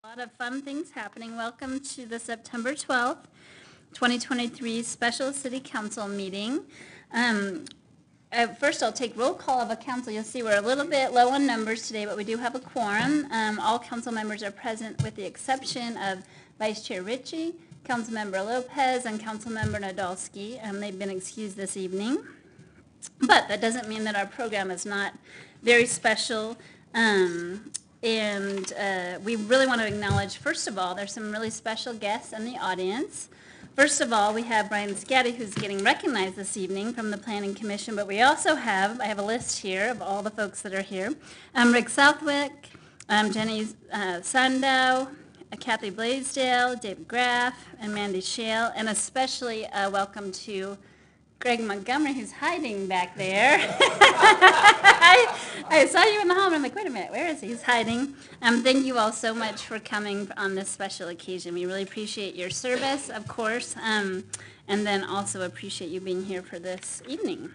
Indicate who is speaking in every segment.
Speaker 1: A lot of fun things happening. Welcome to the September 12th, 2023 special city council meeting. First, I'll take roll call of a council. You'll see we're a little bit low on numbers today, but we do have a quorum. All council members are present with the exception of Vice Chair Ritchie, Councilmember Lopez, and Councilmember Nadolski. They've been excused this evening. But that doesn't mean that our program is not very special. We really want to acknowledge, first of all, there's some really special guests in the audience. First of all, we have Brian Scatty, who's getting recognized this evening from the Planning Commission, but we also have, I have a list here of all the folks that are here. Rick Southwick, Jenny Sandow, Kathy Blaisdell, David Graff, and Mandy Shale, and especially welcome to Greg Montgomery, who's hiding back there. I saw you in the hall, and I'm like, wait a minute, where is he? He's hiding. Thank you all so much for coming on this special occasion. We really appreciate your service, of course, and then also appreciate you being here for this evening.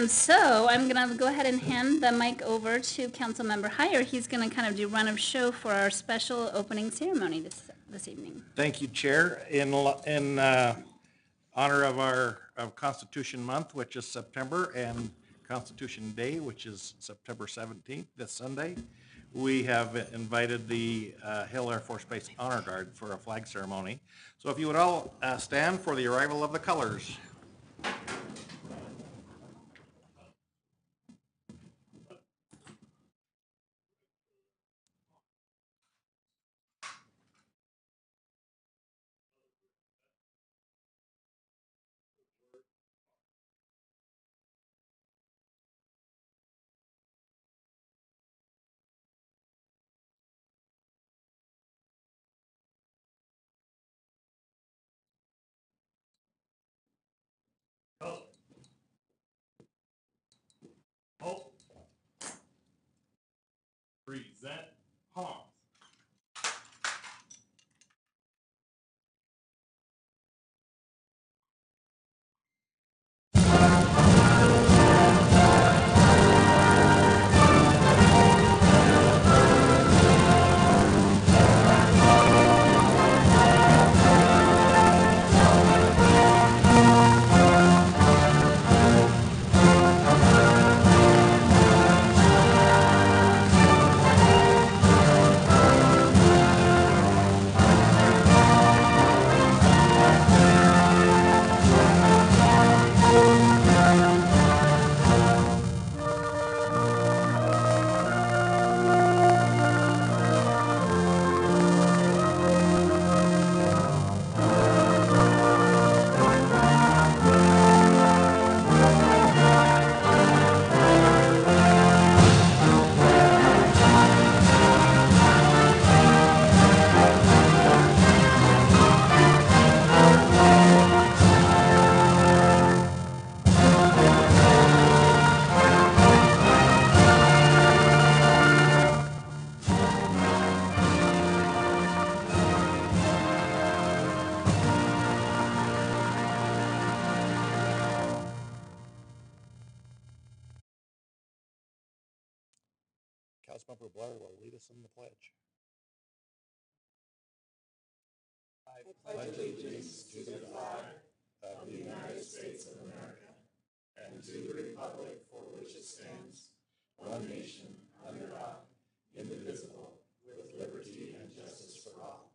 Speaker 1: So I'm going to go ahead and hand the mic over to Councilmember Heyer. He's going to kind of do run of show for our special opening ceremony this evening.
Speaker 2: Thank you, Chair. In honor of Constitution Month, which is September, and Constitution Day, which is September 17th, this Sunday, we have invited the Hill Air Force Base Honor Guard for a flag ceremony. So if you would all stand for the arrival of the colors. Halt. Present. Pause. Councilmember Blair will lead us in the pledge. I pledge allegiance to the flag of the United States of America and to the republic for which it stands, one nation, under God, indivisible, with liberty and justice for all.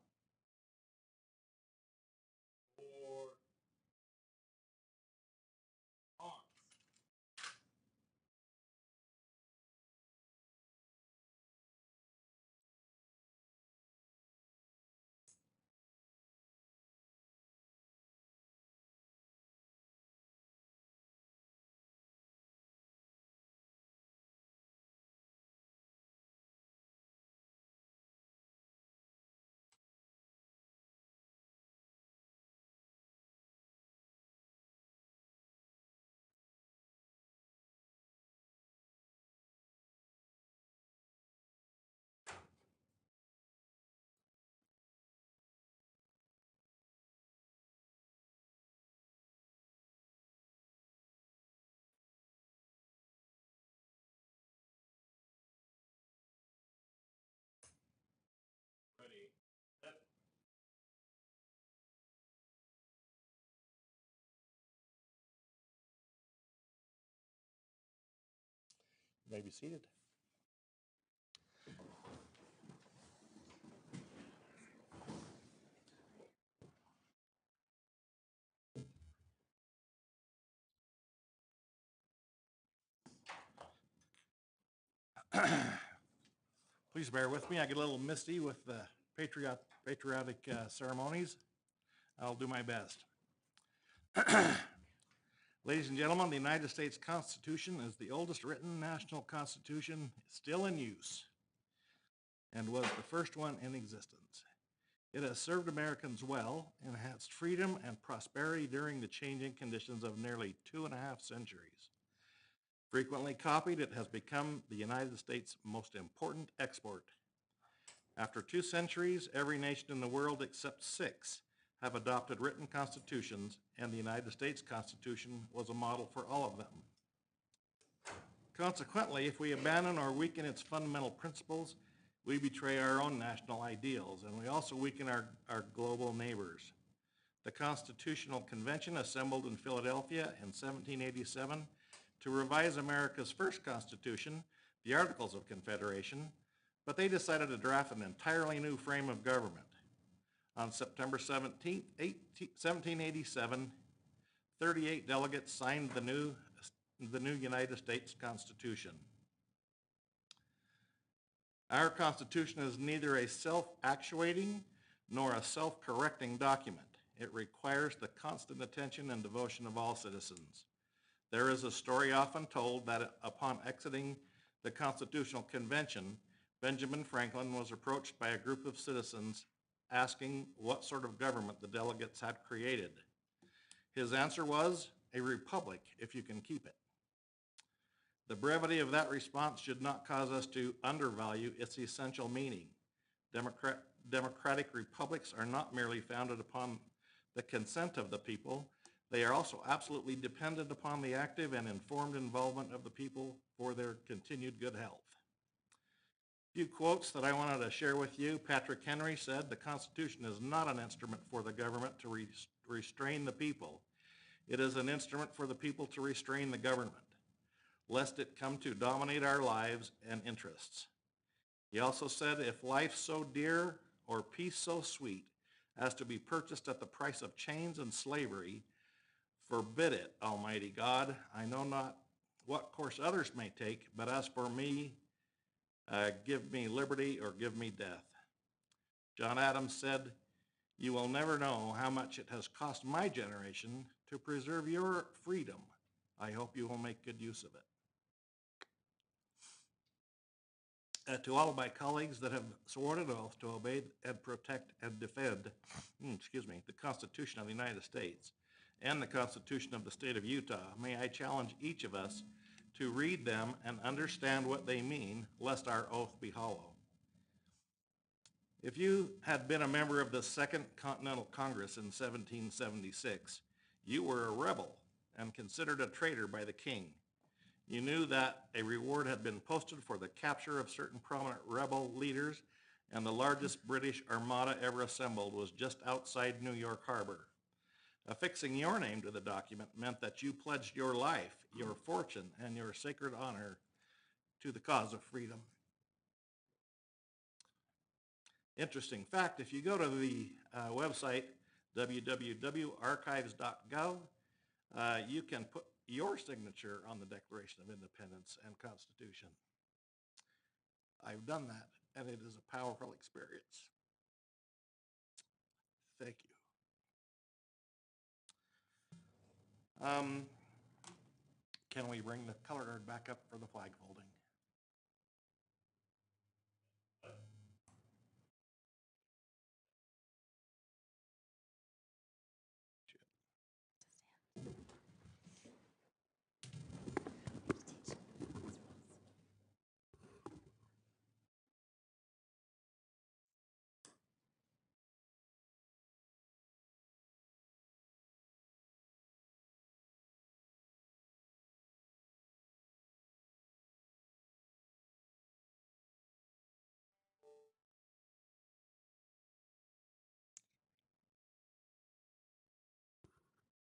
Speaker 2: You may be seated. Please bear with me. I get a little misty with the patriotic ceremonies. I'll do my best. Ladies and gentlemen, the United States Constitution is the oldest written national constitution still in use and was the first one in existence. It has served Americans well, enhanced freedom and prosperity during the changing conditions of nearly 2.5 centuries. Frequently copied, it has become the United States' most important export. After 2 centuries, every nation in the world except 6 have adopted written constitutions, and the United States Constitution was a model for all of them. Consequently, if we abandon or weaken its fundamental principles, we betray our own national ideals, and we also weaken our global neighbors. The Constitutional Convention assembled in Philadelphia in 1787 to revise America's first Constitution, the Articles of Confederation, but they decided to draft an entirely new frame of government. On September 17, 1787, 38 delegates signed the new United States Constitution. Our Constitution is neither a self-actuating nor a self-correcting document. It requires the constant attention and devotion of all citizens. There is a story often told that upon exiting the Constitutional Convention, Benjamin Franklin was approached by a group of citizens asking what sort of government the delegates had created. His answer was, "A republic, if you can keep it." The brevity of that response should not cause us to undervalue its essential meaning. Democratic republics are not merely founded upon the consent of the people, they are also absolutely dependent upon the active and informed involvement of the people for their continued good health. A few quotes that I wanted to share with you. Patrick Henry said, "The Constitution is not an instrument for the government to restrain the people. It is an instrument for the people to restrain the government, lest it come to dominate our lives and interests." He also said, "If life so dear or peace so sweet as to be purchased at the price of chains and slavery, forbid it, Almighty God. I know not what course others may take, but as for me, give me liberty or give me death." John Adams said, "You will never know how much it has cost my generation to preserve your freedom. I hope you will make good use of it." To all of my colleagues that have sworn an oath to obey and protect and defend, the Constitution of the United States and the Constitution of the State of Utah, may I challenge each of us to read them and understand what they mean, lest our oath be hollow. If you had been a member of the Second Continental Congress in 1776, you were a rebel and considered a traitor by the king. You knew that a reward had been posted for the capture of certain prominent rebel leaders, and the largest British armada ever assembled was just outside New York Harbor. Affixing your name to the document meant that you pledged your life, your fortune, and your sacred honor to the cause of freedom. Interesting fact, if you go to the website www.archives.gov, you can put your signature on the Declaration of Independence and Constitution. I've done that, and it is a powerful experience. Thank you. Can we bring the color guard back up for the flag folding?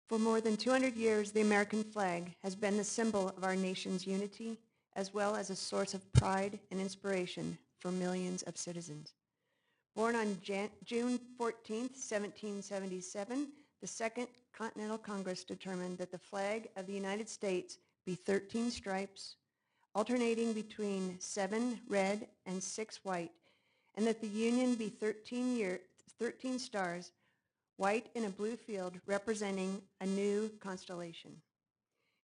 Speaker 3: For more than 200 years, the American flag has been the symbol of our nation's unity as well as a source of pride and inspiration for millions of citizens. Born on June 14, 1777, the Second Continental Congress determined that the flag of the United States be 13 stripes, alternating between 7 red and 6 white, and that the Union be 13 stars, white in a blue field, representing a new constellation.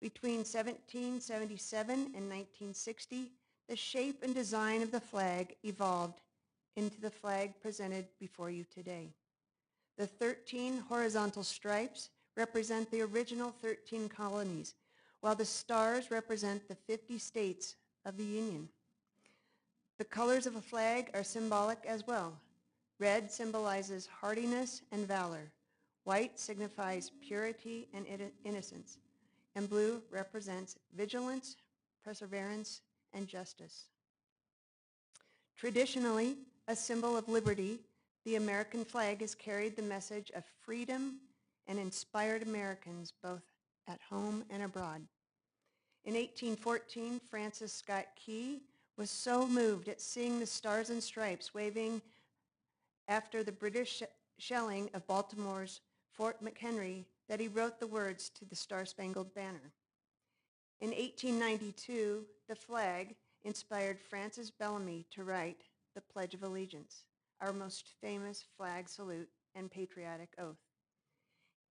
Speaker 3: Between 1777 and 1960, the shape and design of the flag evolved into the flag presented before you today. The 13 horizontal stripes represent the original 13 colonies, while the stars represent the 50 states of the Union. The colors of a flag are symbolic as well. Red symbolizes hardiness and valor. White signifies purity and innocence. And blue represents vigilance, perseverance, and justice. Traditionally, a symbol of liberty, the American flag has carried the message of freedom and inspired Americans both at home and abroad. In 1814, Francis Scott Key was so moved at seeing the stars and stripes waving after the British shelling of Baltimore's Fort McHenry that he wrote the words to the Star-Spangled Banner. In 1892, the flag inspired Francis Bellamy to write the Pledge of Allegiance, our most famous flag salute and patriotic oath.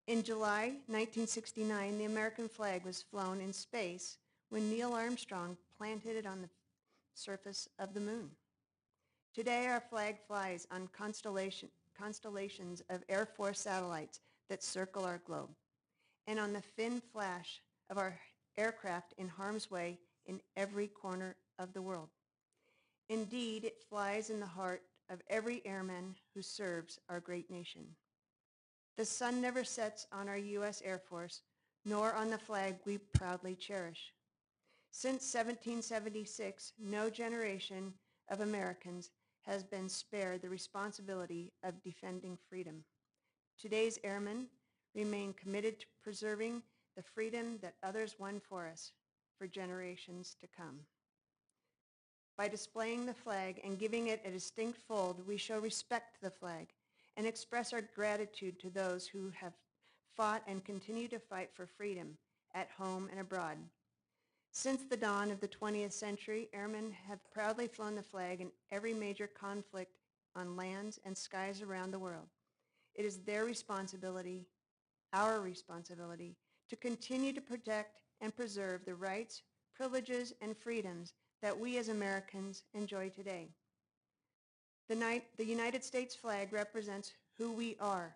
Speaker 3: In July 1969, the American flag was flown in space when Neil Armstrong planted it on the surface of the moon. Today, our flag flies on constellations of Air Force satellites that circle our globe, and on the fin flash of our aircraft in harm's way in every corner of the world. Indeed, it flies in the heart of every airman who serves our great nation. The sun never sets on our U.S. Air Force, nor on the flag we proudly cherish. Since 1776, no generation of Americans has been spared the responsibility of defending freedom. Today's airmen remain committed to preserving the freedom that others won for us for generations to come. By displaying the flag and giving it a distinct fold, we show respect to the flag and express our gratitude to those who have fought and continue to fight for freedom at home and abroad. Since the dawn of the 20th century, airmen have proudly flown the flag in every major conflict on lands and skies around the world. It is their responsibility, our responsibility, to continue to protect and preserve the rights, privileges, and freedoms that we as Americans enjoy today. The United States flag represents who we are.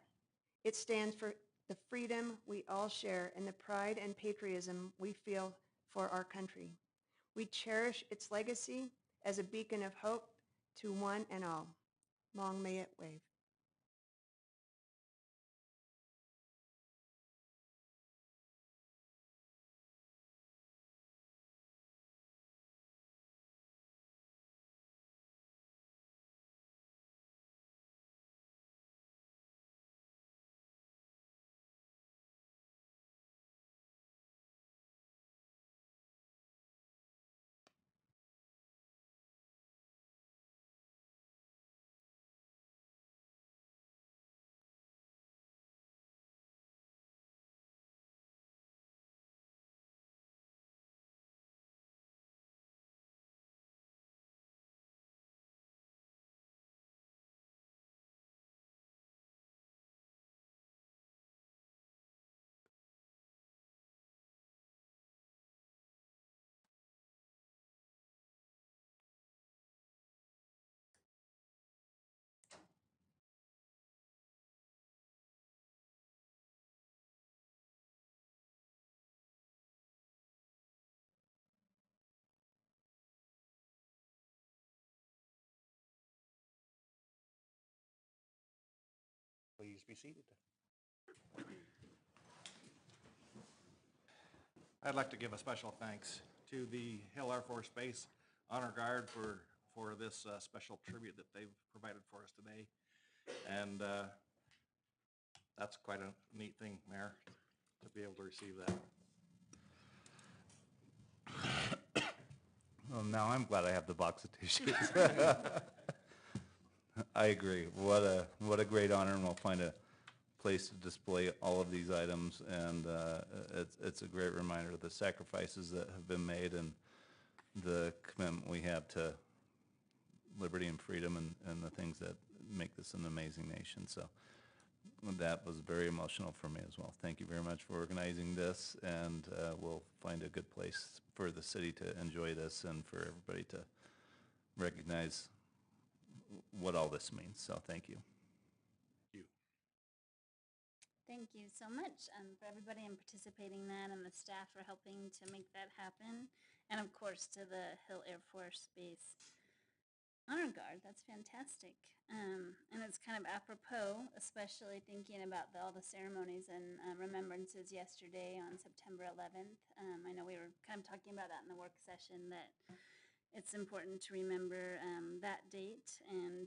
Speaker 3: It stands for the freedom we all share and the pride and patriotism we feel for our country. We cherish its legacy as a beacon of hope to one and all. Long may it wave.
Speaker 2: Please be seated. I'd like to give a special thanks to the Hill Air Force Base Honor Guard for this special tribute that they've provided for us today. And that's quite a neat thing, Mayor, to be able to receive that.
Speaker 4: now I'm glad I have the box of tissues. I agree. What a great honor, and we'll find a place to display all of these items, and it's a great reminder of the sacrifices that have been made and the commitment we have to liberty and freedom and the things that make this an amazing nation. So that was very emotional for me as well. Thank you very much for organizing this, and we'll find a good place for the city to enjoy this and for everybody to recognize what all this means. So thank you.
Speaker 1: Thank you so much for everybody in participating in that and the staff for helping to make that happen. And of course to the Hill Air Force Base Honor Guard. That's fantastic. And it's kind of apropos, especially thinking about all the ceremonies and remembrances yesterday on September 11th. I know we were kind of talking about that in the work session, that it's important to remember that date, and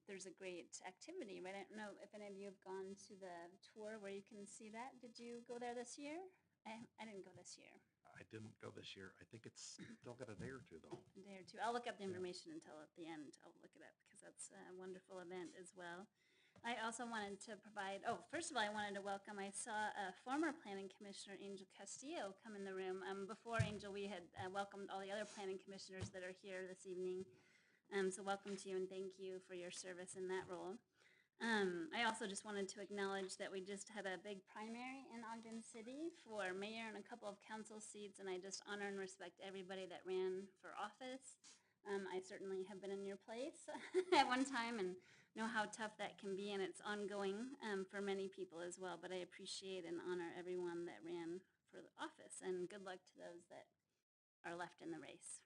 Speaker 1: there's a great activity, right? I don't know if any of you have gone to the tour where you can see that. Did you go there this year? I didn't go this year.
Speaker 2: I didn't go this year. I think it's still got a day or two, though.
Speaker 1: A day or two. I'll look up the information until at the end. I'll look it up because that's a wonderful event as well. I also wanted to provide, first of all, I wanted to welcome, I saw former Planning Commissioner Angel Castillo come in the room. Before Angel, we had welcomed all the other planning commissioners that are here this evening. So welcome to you and thank you for your service in that role. I also just wanted to acknowledge that we just had a big primary in Ogden City for mayor and a couple of council seats, and I just honor and respect everybody that ran for office. I certainly have been in your place at one time and know how tough that can be, and it's ongoing for many people as well, but I appreciate and honor everyone that ran for the office, and good luck to those that are left in the race.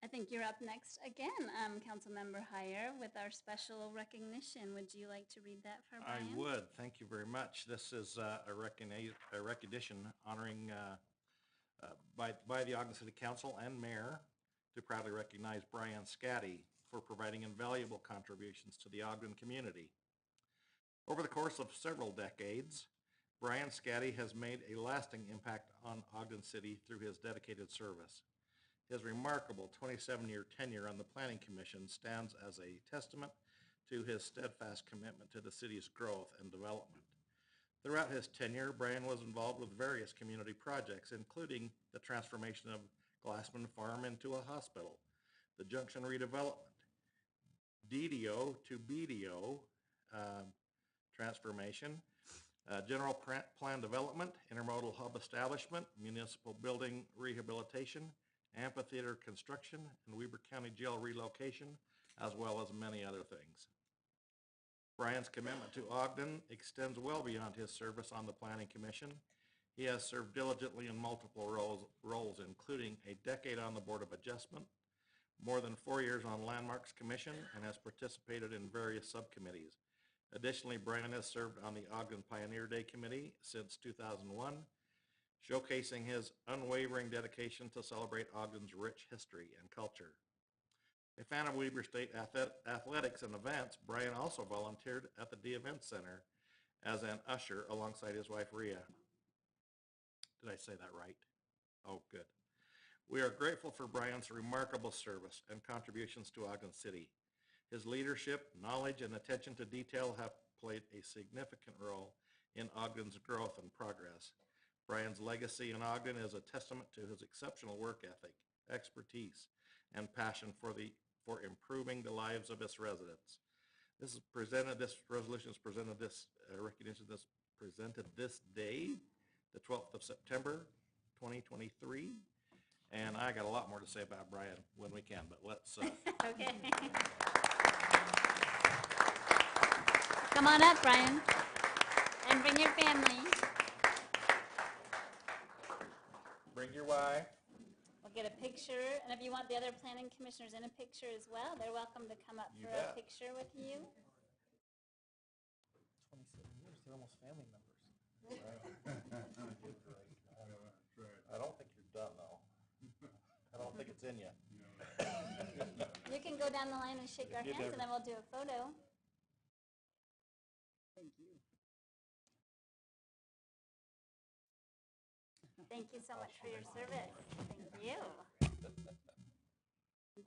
Speaker 1: I think you're up next again, Councilmember Heyer, with our special recognition. Would you like to read that for Brian?
Speaker 2: I would. Thank you very much. This is a recognition honoring by the Ogden City Council and Mayor to proudly recognize Brian Scatty for providing invaluable contributions to the Ogden community. Over the course of several decades, Brian Scatty has made a lasting impact on Ogden City through his dedicated service. His remarkable 27-year tenure on the Planning Commission stands as a testament to his steadfast commitment to the city's growth and development. Throughout his tenure, Brian was involved with various community projects, including the transformation of Glassman Farm into a hospital, the Junction redevelopment, DDO to BDO transformation, general plan development, intermodal hub establishment, municipal building rehabilitation, amphitheater construction, and Weber County Jail relocation, as well as many other things. Brian's commitment to Ogden extends well beyond his service on the Planning Commission. He has served diligently in multiple roles, including a decade on the Board of Adjustment, more than 4 years on Landmarks Commission, and has participated in various subcommittees. Additionally, Brian has served on the Ogden Pioneer Day Committee since 2001, showcasing his unwavering dedication to celebrate Ogden's rich history and culture. A fan of Weber State athletics and events, Brian also volunteered at the D-Event Center as an usher alongside his wife, Rhea. Did I say that right? Oh, good. We are grateful for Brian's remarkable service and contributions to Ogden City. His leadership, knowledge, and attention to detail have played a significant role in Ogden's growth and progress. Brian's legacy in Ogden is a testament to his exceptional work ethic, expertise, and passion for improving the lives of its residents. This resolution is presented this day, the 12th of September, 2023. And I got a lot more to say about Brian when we can, but let's...
Speaker 1: Okay. Come on up, Brian, and bring your family.
Speaker 2: Bring your wife.
Speaker 1: We'll get a picture, and if you want the other planning commissioners in a picture as well, they're welcome to come up for a picture with you.
Speaker 2: 27 years, they're almost family members. I don't think you're done, though. I don't think it's in you.
Speaker 1: You can go down the line and shake our hands, and then we'll do a photo.
Speaker 2: Thank you.
Speaker 1: Thank you so much for your service. Thank you.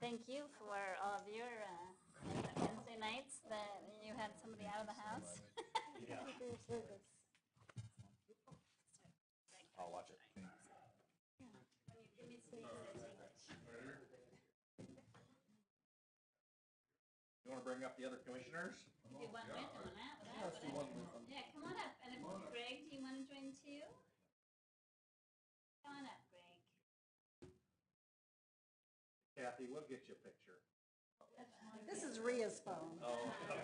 Speaker 1: Thank you for all of your Wednesday nights that you had somebody out of the house.
Speaker 3: Thank you for your service.
Speaker 2: I'll watch it. You want to bring up the other commissioners?
Speaker 1: If you want with them or not, without. Yeah, come on up. And if Greg, do you want to join too? Come on up, Greg.
Speaker 2: Kathy, we'll get you a picture.
Speaker 3: This is Ria's phone.
Speaker 1: Oh, really?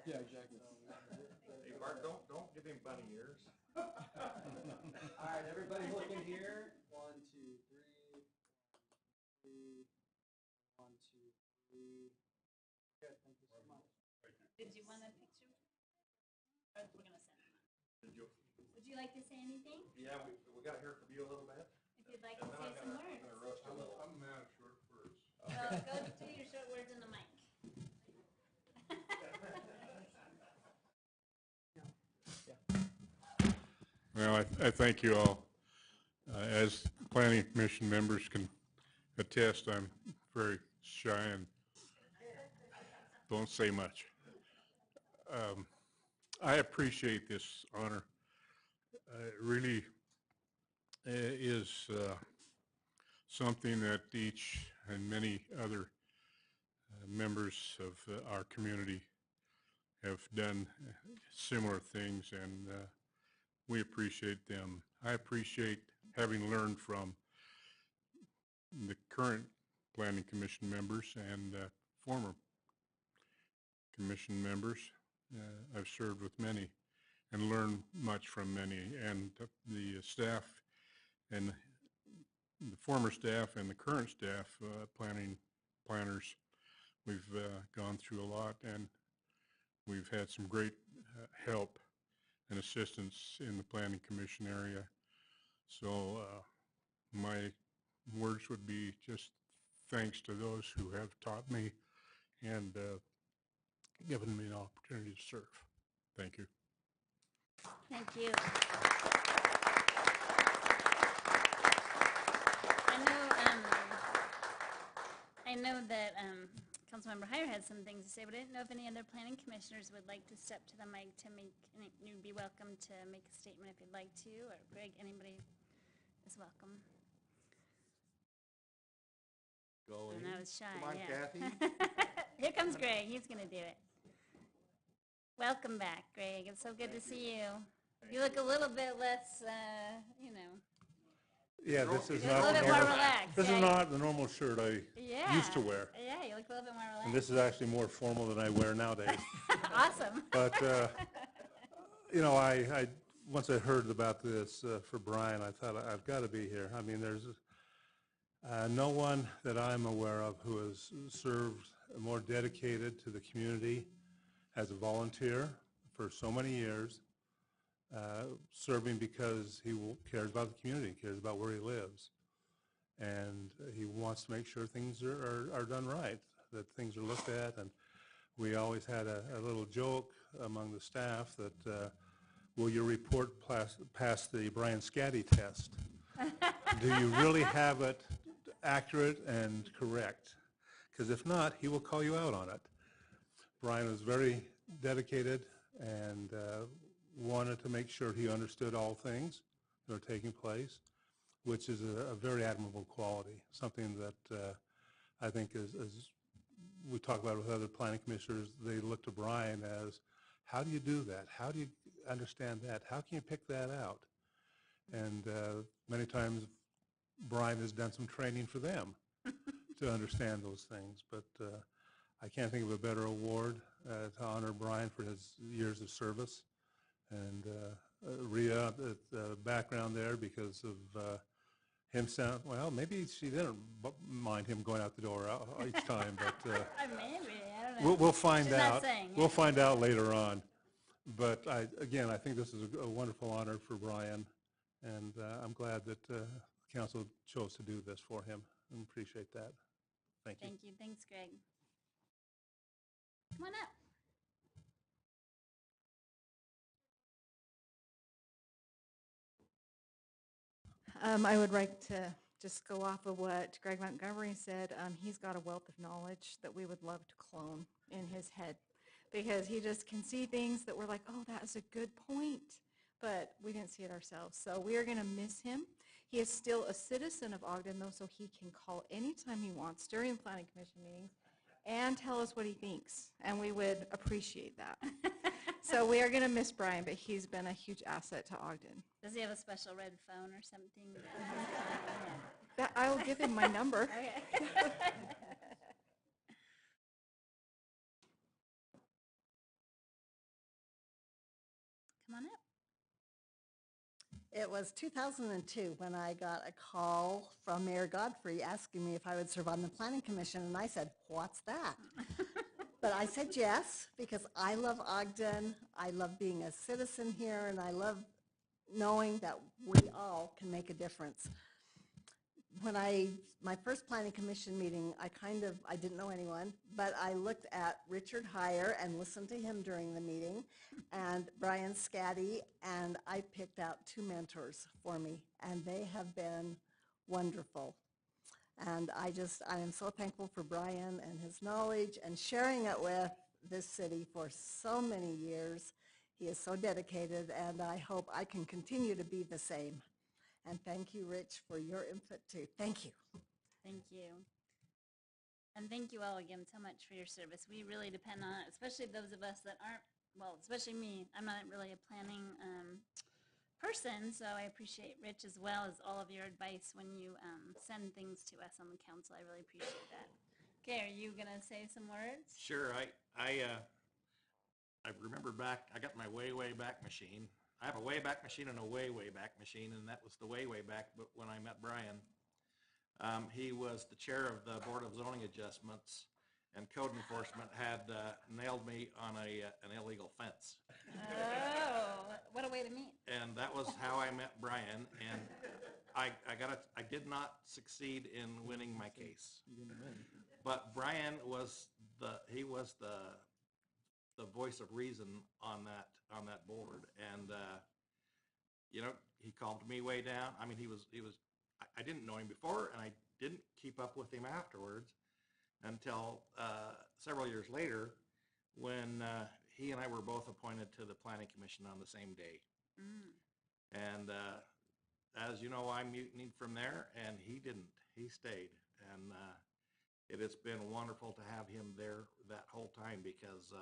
Speaker 5: Yeah, exactly.
Speaker 2: Hey, Bart, don't give him bunny ears.
Speaker 5: All right, everybody's looking here. 1, 2, 3. 1, 2, 3. Good, thank you so much.
Speaker 1: Did you want a picture? Or we're gonna send them.
Speaker 2: Did you?
Speaker 1: Would you like to say anything?
Speaker 2: Yeah, we got to hear from you a little bit.
Speaker 1: If you'd like
Speaker 2: And
Speaker 1: to
Speaker 2: then
Speaker 1: say
Speaker 2: I'm
Speaker 1: some
Speaker 2: gonna
Speaker 1: words.
Speaker 2: roast you a little.
Speaker 6: I'm a man of short words.
Speaker 1: Well, go do your short words in the mic.
Speaker 6: Well, I thank you all. As planning commission members can attest, I'm very shy and don't say much. I appreciate this honor. It really is something that each and many other members of our community have done similar things, and we appreciate them. I appreciate having learned from the current planning commission members and former commission members. I've served with many and learned much from many, and the staff and the former staff and the current staff, planners, we've gone through a lot, and we've had some great help and assistance in the planning commission area. So my words would be just thanks to those who have taught me and given me an opportunity to serve. Thank you.
Speaker 1: Thank you. I know that Councilmember Heyer had some things to say, but I didn't know if any other planning commissioners would like to step to the mic to make, you'd be welcome to make a statement if you'd like to, or Greg, anybody is welcome.
Speaker 2: Going.
Speaker 1: And I was shy,
Speaker 2: Come on,
Speaker 1: yeah.
Speaker 2: Kathy.
Speaker 1: Here comes Greg, he's gonna do it. Welcome back, Greg, it's so good to see you. You look a little bit less, you know,
Speaker 6: Yeah, this is
Speaker 1: you look a
Speaker 6: not
Speaker 1: little
Speaker 6: the
Speaker 1: bit more
Speaker 6: normal,
Speaker 1: relaxed.
Speaker 6: this
Speaker 1: yeah.
Speaker 6: is not the normal shirt I
Speaker 1: Yeah.
Speaker 6: used to wear.
Speaker 1: Yeah, you look a little bit more relaxed.
Speaker 6: And this is actually more formal than I wear nowadays.
Speaker 1: Awesome.
Speaker 6: But, you know, I once I heard about this for Brian, I thought I've got to be here. I mean, there's no one that I'm aware of who has served more dedicated to the community as a volunteer for so many years, serving because he cares about the community, cares about where he lives. And he wants to make sure things are done right, that things are looked at. And we always had a little joke among the staff that, will your report pass the Brian Scatty test? Do you really have it accurate and correct? Because if not, he will call you out on it. Brian was very dedicated and wanted to make sure he understood all things that are taking place, which is a very admirable quality, something that I think is we talk about with other planning commissioners. They look to Brian as, how do you do that? How do you understand that? How can you pick that out? And many times Brian has done some training for them to understand those things. But I can't think of a better award to honor Brian for his years of service. And Rhea, the background there because of him sound, well, maybe she didn't mind him going out the door each time, but
Speaker 1: Maybe, I don't know.
Speaker 6: we'll find
Speaker 1: She's not
Speaker 6: out.
Speaker 1: saying, yeah.
Speaker 6: We'll find out later on. But again, I think this is a wonderful honor for Brian, and I'm glad that the council chose to do this for him, and appreciate that. Thank you.
Speaker 1: Thank you. Thanks, Greg. Come on up.
Speaker 7: I would like to just go off of what Greg Montgomery said. He's got a wealth of knowledge that we would love to clone in his head, because he just can see things that we're like, oh, that is a good point, but we didn't see it ourselves. So we are going to miss him. He is still a citizen of Ogden, though, so he can call anytime he wants during Planning Commission meetings and tell us what he thinks, and we would appreciate that. So we are going to miss Brian, but he's been a huge asset to Ogden.
Speaker 1: Does he have a special red phone or something?
Speaker 7: I'll give him my number.
Speaker 1: Okay. Come on up.
Speaker 8: It was 2002 when I got a call from Mayor Godfrey asking me if I would serve on the Planning Commission, and I said, what's that? But I said yes, because I love Ogden, I love being a citizen here, and I love knowing that we all can make a difference. When my first Planning Commission meeting, I didn't know anyone, but I looked at Richard Heyer and listened to him during the meeting, and Brian Scaddy, and I picked out 2 mentors for me, and they have been wonderful. And I am so thankful for Brian and his knowledge and sharing it with this city for so many years. He is so dedicated, and I hope I can continue to be the same. And thank you, Rich, for your input too. Thank you.
Speaker 1: Thank you. And thank you all again so much for your service. We really depend on it, especially those of us that aren't, well, especially me. I'm not really a planning person, so I appreciate Rich as well as all of your advice when you send things to us on the council. I really appreciate that. Okay, are you going to say some words?
Speaker 2: Sure. I remember back, I got my way back machine. I have a way back machine and a way back machine, and that was the way back when I met Brian. He was the chair of the Board of Zoning Adjustments, and code enforcement had nailed me on an illegal fence.
Speaker 1: Oh, what a way to meet.
Speaker 2: And that was how I met Brian, and I did not succeed in winning my case. You didn't win. But Brian was the voice of reason on that board, and you know, he calmed me way down. I mean, I didn't know him before, and I didn't keep up with him afterwards until several years later, when he and I were both appointed to the Planning Commission on the same day. And as you know, I mutinied from there, and he didn't. He stayed, and it has been wonderful to have him there that whole time, because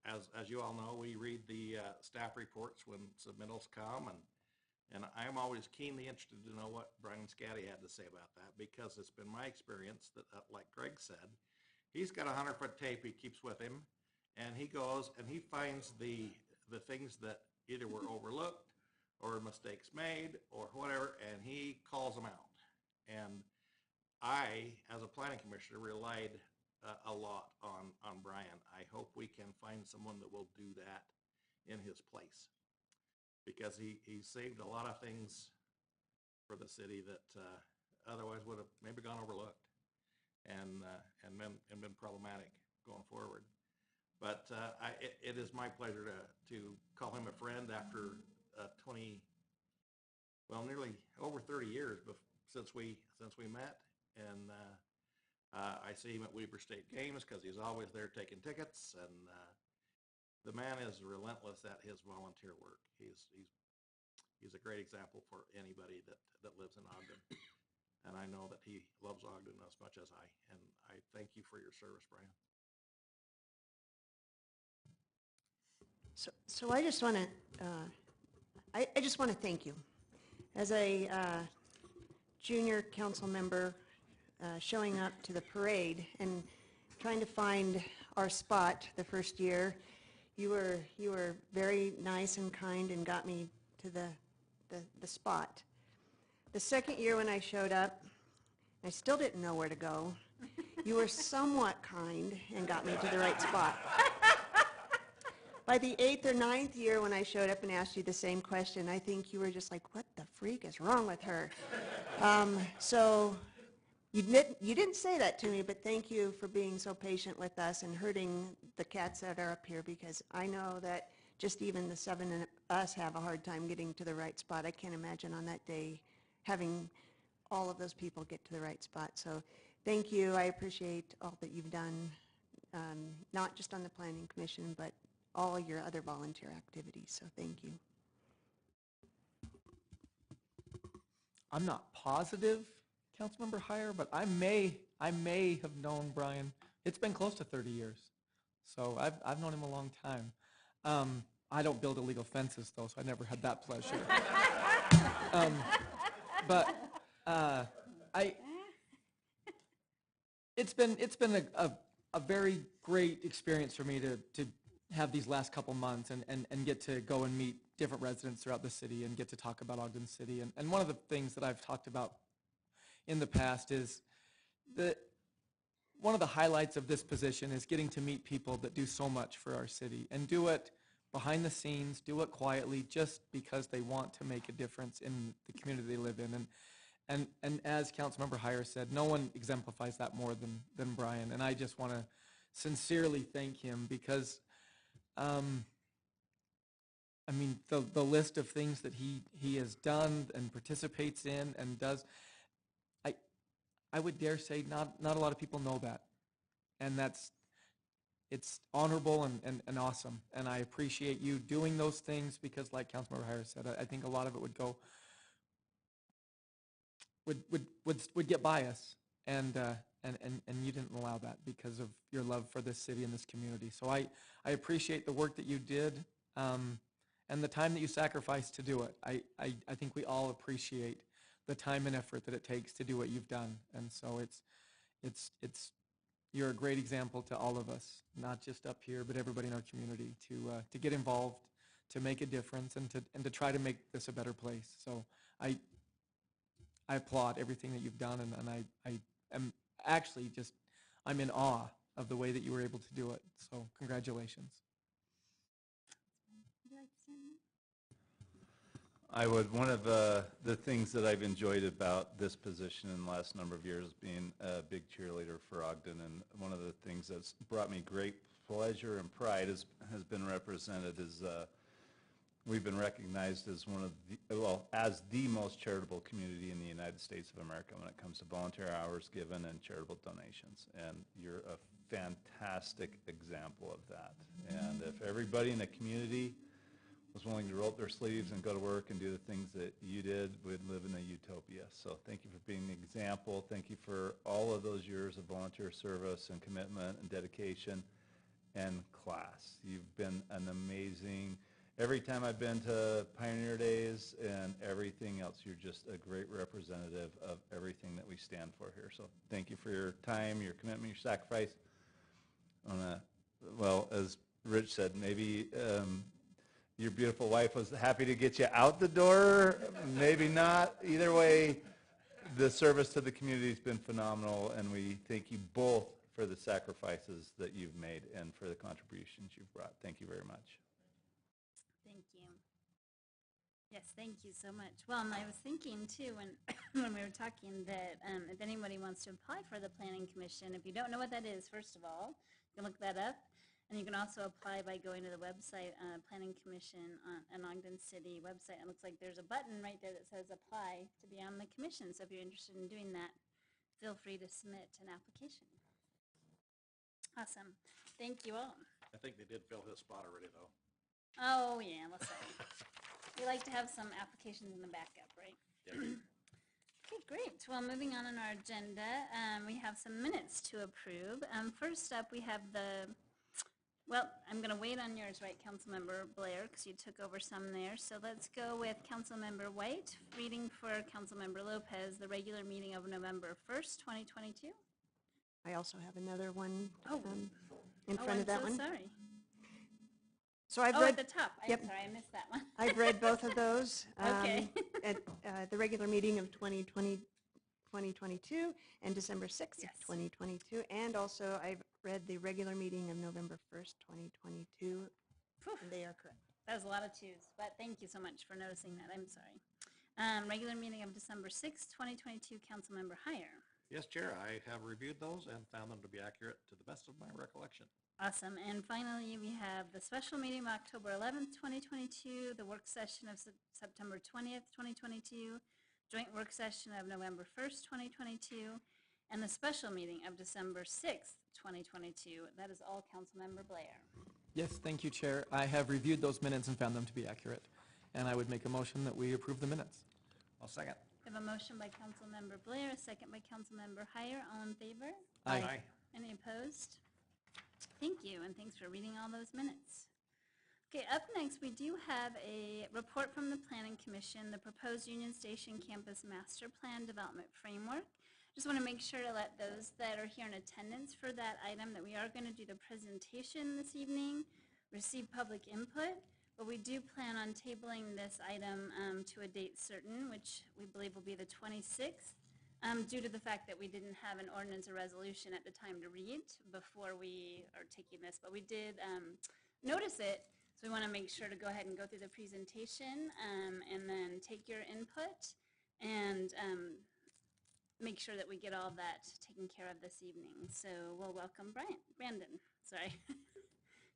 Speaker 2: as you all know, we read the staff reports when submittals come, and I'm always keenly interested to know what Brian Scaddy had to say about that, because it's been my experience that, like Greg said, he's got a 100-foot tape he keeps with him, and he goes and he finds the things that either were overlooked or mistakes made or whatever, and he calls them out. And I, as a planning commissioner, relied a lot on Brian. I hope we can find someone that will do that in his place, because he saved a lot of things for the city that otherwise would have maybe gone overlooked and been problematic going forward. But it is my pleasure to call him a friend after nearly over 30 years since we met, and I see him at Weber State games because he's always there taking tickets, and the man is relentless at his volunteer work. He's a great example for anybody that lives in Ogden, and I know that he loves Ogden as much as I. And I thank you for your service, Brian.
Speaker 3: So I just want to, I just want to thank you. As a junior council member showing up to the parade and trying to find our spot the first year, you were very nice and kind and got me to the spot. The second year when I showed up, I still didn't know where to go. You were somewhat kind and got me to the right spot. By the 8th or 9th year when I showed up and asked you the same question, I think you were just like, what the freak is wrong with her? So you didn't say that to me, but thank you for being so patient with us and herding the cats that are up here, because I know that just even the us have a hard time getting to the right spot. I can't imagine on that day having all of those people get to the right spot. So thank you. I appreciate all that you've done, not just on the Planning Commission, but all of your other volunteer activities. So thank you.
Speaker 5: I'm not positive, Councilmember Heyer, but I may have known Brian. It's been close to 30 years, so I've known him a long time. I don't build illegal fences though, so I never had that pleasure. It's been a very great experience for me to have these last couple months and get to go and meet different residents throughout the city and get to talk about Ogden City. And one of the things that I've talked about in the past is that one of the highlights of this position is getting to meet people that do so much for our city and do it behind the scenes, do it quietly, just because they want to make a difference in the community they live in. And as Councilmember Heyer said, no one exemplifies that more than Brian. And I just want to sincerely thank him because, I mean, the list of things that he has done and participates in and does, I would dare say not a lot of people know that. And it's honorable and awesome. And I appreciate you doing those things because, like Councilmember Heyer said, I think a lot of it would get by us. And you didn't allow that because of your love for this city and this community. So I appreciate the work that you did and the time that you sacrificed to do it. I think we all appreciate the time and effort that it takes to do what you've done. And so you're a great example to all of us, not just up here, but everybody in our community to get involved, to make a difference, and to try to make this a better place. So I applaud everything that you've done, and I am actually I'm in awe of the way that you were able to do it. So congratulations.
Speaker 4: One of the things that I've enjoyed about this position in the last number of years being a big cheerleader for Ogden, and one of the things that's brought me great pleasure and pride has been represented as we've been recognized as as the most charitable community in the United States of America when it comes to volunteer hours given and charitable donations. And you're a fantastic example of that. And if everybody in the community was willing to roll up their sleeves and go to work and do the things that you did, we'd live in a utopia. So thank you for being an example. Thank you for all of those years of volunteer service and commitment and dedication and class. You've been an amazing, every time I've been to Pioneer Days and everything else, you're just a great representative of everything that we stand for here. So thank you for your time, your commitment, your sacrifice. As Rich said, maybe your beautiful wife was happy to get you out the door, maybe not. Either way, the service to the community has been phenomenal, and we thank you both for the sacrifices that you've made and for the contributions you've brought. Thank you very much.
Speaker 1: Thank you. Yes, thank you so much. Well, and I was thinking too when we were talking that if anybody wants to apply for the Planning Commission, if you don't know what that is, first of all, you can look that up. And you can also apply by going to the website, Planning Commission on Ogden City website. It looks like there's a button right there that says apply to be on the commission. So if you're interested in doing that, feel free to submit an application. Awesome. Thank you all.
Speaker 2: I think they did fill his spot already, though.
Speaker 1: Oh, yeah, we'll see. We like to have some applications in the backup, right?
Speaker 2: Yep.
Speaker 1: Okay, great. Well, moving on in our agenda, we have some minutes to approve. First up, we have I'm going to wait on yours, right, Councilmember Blair, because you took over some there. So let's go with Councilmember White, reading for Councilmember Lopez, the regular meeting of November 1st, 2022.
Speaker 3: I also have another one in front of that one.
Speaker 1: I'm so sorry.
Speaker 3: So I've
Speaker 1: at
Speaker 3: read
Speaker 1: the top. I'm
Speaker 3: Yep.
Speaker 1: sorry, I missed that one.
Speaker 3: I've read both of those
Speaker 1: Okay.
Speaker 3: at the regular meeting of 2022 and December 6th
Speaker 1: Yes.
Speaker 3: of 2022. And also I've read the regular meeting of November 1st, 2022.
Speaker 1: Whew.
Speaker 3: And they are correct.
Speaker 1: That was a lot of twos, but thank you so much for noticing that. I'm sorry. Regular meeting of December 6th, 2022, Councilmember Heyer.
Speaker 2: Yes, Chair, I have reviewed those and found them to be accurate to the best of my recollection.
Speaker 1: Awesome. And finally, we have the special meeting of October 11th, 2022, the work session of September 20th, 2022, joint work session of November 1st, 2022, and the special meeting of December 6th, 2022. That is all, Councilmember Blair.
Speaker 5: Yes, thank you, Chair. I have reviewed those minutes and found them to be accurate, and I would make a motion that we approve the minutes.
Speaker 2: I'll second.
Speaker 1: We have a motion by Councilmember Blair, a second by Councilmember Heyer. All in favor?
Speaker 5: Aye.
Speaker 1: Any opposed? Thank you, and thanks for reading all those minutes. Okay, up next, we do have a report from the Planning Commission, the proposed Union Station Campus Master Plan Development Framework. Just want to make sure to let those that are here in attendance for that item that we are going to do the presentation this evening, receive public input, but we do plan on tabling this item to a date certain, which we believe will be the 26th. Due to the fact that we didn't have an ordinance or resolution at the time to read before we are taking this, but we did notice it, so we want to make sure to go ahead and go through the presentation and then take your input and make sure that we get all that taken care of this evening. So we'll welcome Brandon. Sorry.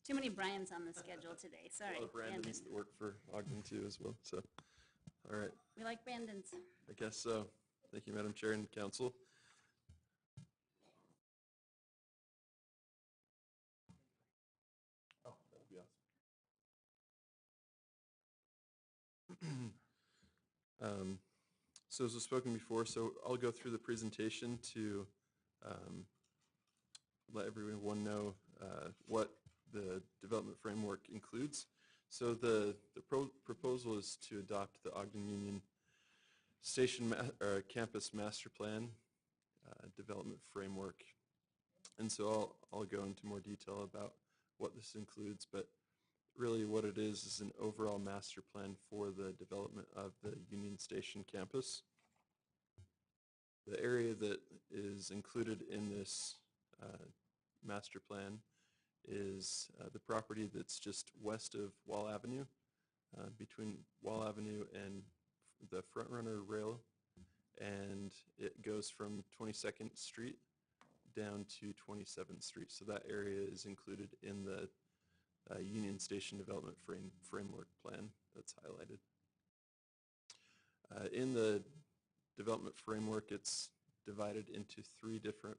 Speaker 1: Too many Brians on the schedule today. Sorry.
Speaker 9: A lot of Brandons that work for Ogden too as well, so, all right,
Speaker 1: We like Brandons.
Speaker 9: I guess so. Thank you, Madam Chair and Council. Oh, that would be awesome. So as was spoken before, so I'll go through the presentation to let everyone know what the development framework includes. So the proposal is to adopt the Ogden Union Station Campus Master Plan Development Framework. And so I'll go into more detail about what this includes, but really what it is an overall master plan for the development of the Union Station campus. The area that is included in this master plan is the property that's just west of Wall Avenue, between Wall Avenue and the Front Runner Rail, and it goes from 22nd Street down to 27th Street. So that area is included in the Union Station Development Framework Plan that's highlighted. In the development framework, it's divided into three different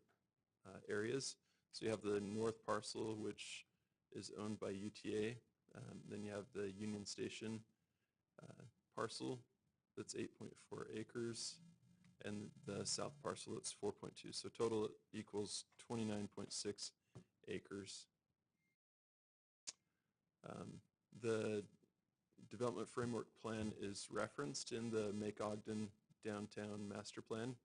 Speaker 9: areas. So you have the north parcel, which is owned by UTA. Then you have the Union Station parcel, that's 8.4 acres, and the south parcel that's 4.2. So total equals 29.6 acres. The development framework plan is referenced in the Make Ogden Downtown Master Plan.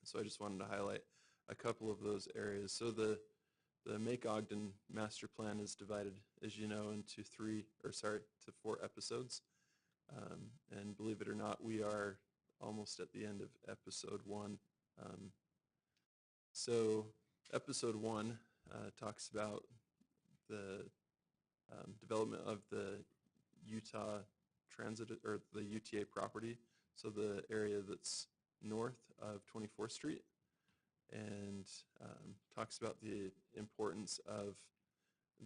Speaker 9: So I just wanted to highlight a couple of those areas. So the Make Ogden Master Plan is divided, as you know, into to 4 episodes. And believe it or not, we are almost at the end of episode 1. So episode 1 talks about the development of the Utah Transit, or the UTA property, so the area that's north of 24th Street, and talks about the importance of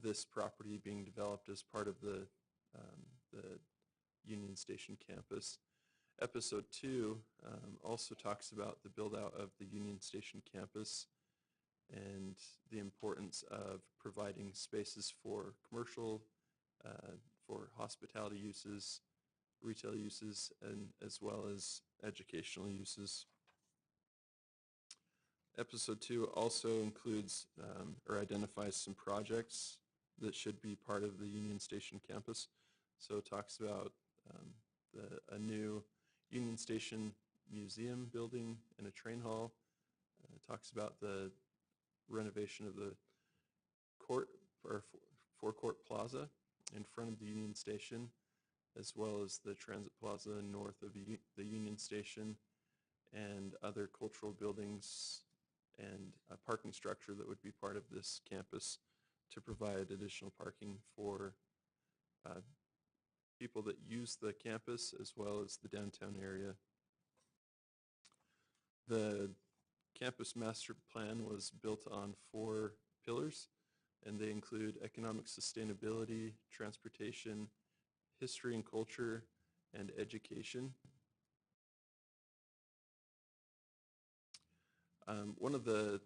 Speaker 9: this property being developed as part of the Union Station campus. Episode 2 also talks about the build-out of the Union Station campus and the importance of providing spaces for commercial, for hospitality uses, retail uses, and as well as educational uses. Episode 2 also includes or identifies some projects that should be part of the Union Station campus. So it talks about a new Union Station museum building and a train hall. It talks about the renovation of the forecourt plaza in front of the Union Station, as well as the transit plaza north of the Union Station, and other cultural buildings and a parking structure that would be part of this campus to provide additional parking for people that use the campus as well as the downtown area. The campus master plan was built on 4 pillars. and they include economic sustainability, transportation, history and culture, and education. One of the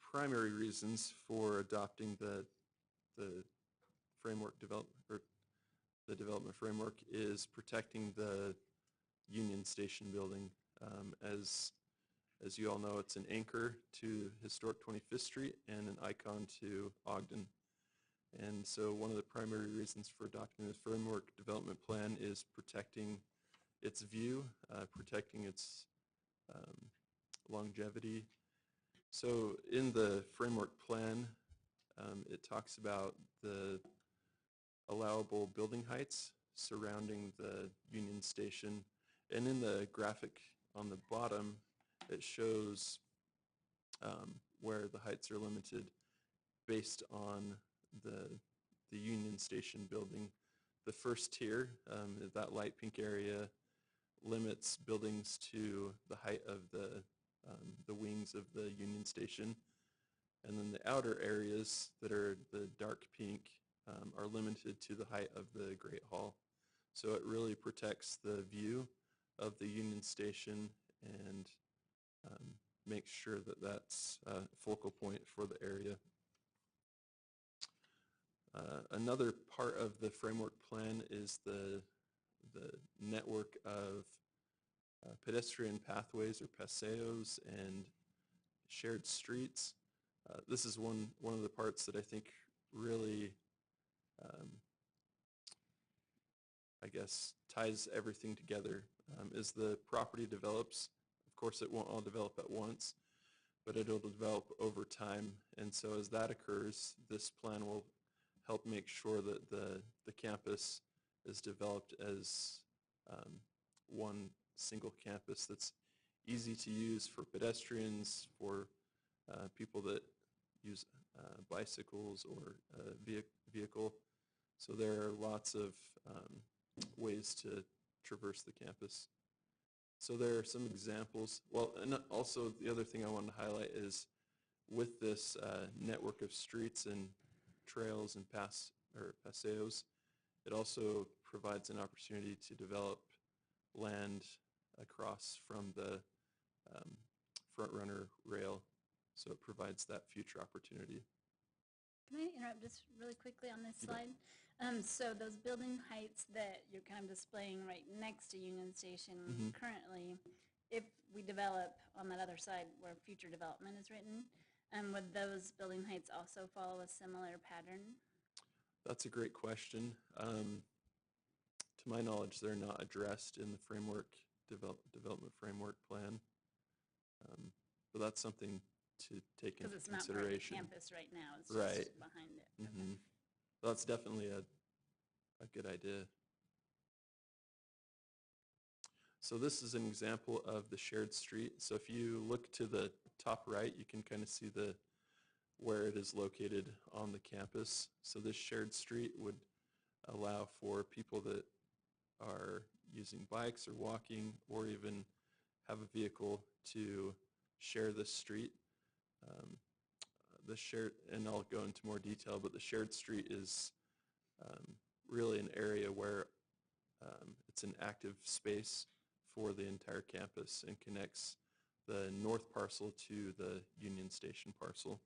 Speaker 9: primary reasons for adopting the framework the development framework is protecting the Union Station building. As you all know, it's an anchor to historic 25th Street and an icon to Ogden. And so one of the primary reasons for adopting the framework development plan is protecting its view, protecting its longevity. So in the framework plan, it talks about the allowable building heights surrounding the Union Station. And in the graphic on the bottom, it shows where the heights are limited based on the Union Station building. The first tier, that light pink area, limits buildings to the height of the wings of the Union Station. And then the outer areas that are the dark pink are limited to the height of the Great Hall. So it really protects the view of the Union Station and makes sure that that's a focal point for the area. Another part of the framework plan is the network of pedestrian pathways or paseos and shared streets. This is one of the parts that I think really, I guess, ties everything together. As the property develops, of course it won't all develop at once, but it'll develop over time. And so as that occurs, this plan will help make sure that the campus is developed as one single campus that's easy to use for pedestrians, for people that use bicycles or vehicle. So there are lots of ways to traverse the campus. So there are some examples. Well, and also the other thing I wanted to highlight is with this network of streets and trails and paseos, it also provides an opportunity to develop land across from the front runner rail. So it provides that future opportunity.
Speaker 1: Can I interrupt just really quickly on this slide? So those building heights that you're kind of displaying right next to Union Station currently, if we develop on that other side where future development is written, would those building heights also follow a similar pattern?
Speaker 9: That's a great question. To my knowledge, they're not addressed in the development framework plan. But that's something to take into consideration.
Speaker 1: Because it's not part of the campus right now, it's
Speaker 9: Right.
Speaker 1: just behind it. Okay.
Speaker 9: That's definitely a good idea. So this is an example of the shared street. So if you look to the top right, you can kind of see where it is located on the campus. So this shared street would allow for people that are using bikes or walking or even have a vehicle to share this street. And I'll go into more detail, but the shared street is really an area where it's an active space for the entire campus and connects the north parcel to the Union Station parcel.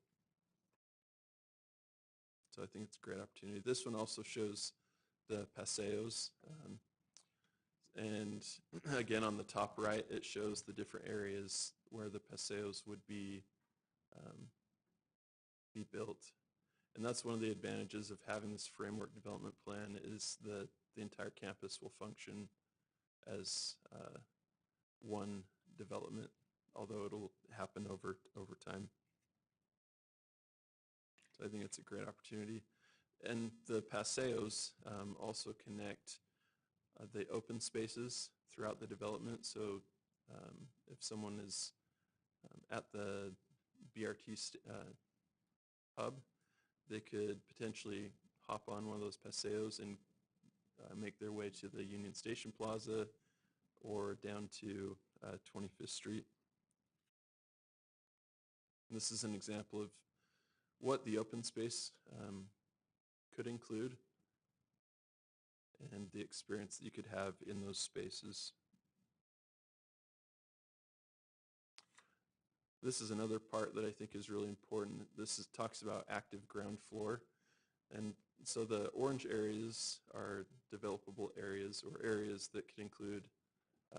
Speaker 9: So I think it's a great opportunity. This one also shows the paseos. And again, on the top right, it shows the different areas where the paseos would be built. And that's one of the advantages of having this framework development plan is that the entire campus will function as one development, although it'll happen over time. So I think it's a great opportunity. And the paseos also connect the open spaces throughout the development. So if someone is at the BRT hub, they could potentially hop on one of those paseos and make their way to the Union Station Plaza or down to 25th Street. And this is an example of what the open space could include and the experience that you could have in those spaces. This is another part that I think is really important. Talks about active ground floor. And so the orange areas are developable areas or areas that could include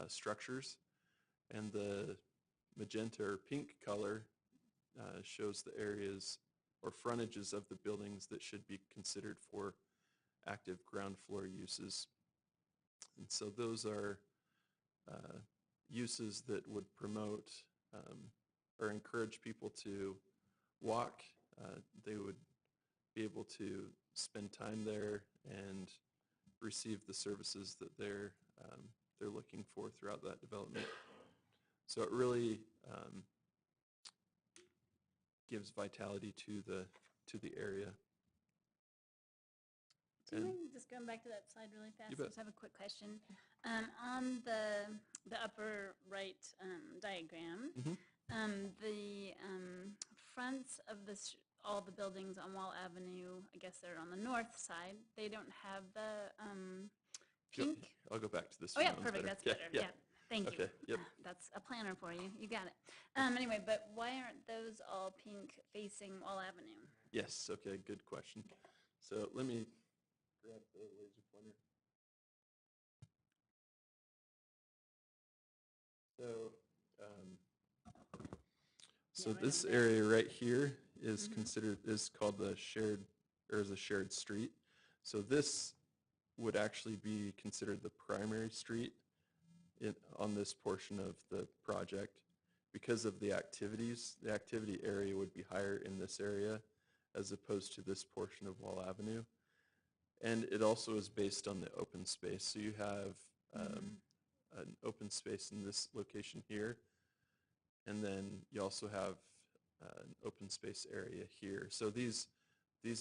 Speaker 9: structures. And the magenta or pink color shows the areas or frontages of the buildings that should be considered for active ground floor uses. And so those are uses that would promote or encourage people to walk. They would be able to spend time there and receive the services that they're looking for throughout that development. So it really gives vitality to the area.
Speaker 1: Do you mind just going back to that slide really fast?
Speaker 9: You bet.
Speaker 1: I just have a quick question. On the upper right diagram, the fronts of all the buildings on Wall Avenue, I guess they're on the north side, they don't have the pink?
Speaker 9: I'll go back to this.
Speaker 1: Oh yeah,
Speaker 9: one.
Speaker 1: perfect, that's better, yeah. Thank you.
Speaker 9: Okay, yep.
Speaker 1: That's a planner for you, you got it. Anyway, but why aren't those all pink facing Wall Avenue?
Speaker 9: Yes, okay, good question. So let me grab the laser pointer. So
Speaker 1: right
Speaker 9: this
Speaker 1: over there.
Speaker 9: area right here is called the shared, or is a shared street. So this would actually be considered the primary street on this portion of the project. Because of the activities, the activity area would be higher in this area as opposed to this portion of Wall Avenue. And it also is based on the open space. So you have an open space in this location here, and then you also have an open space area here. So these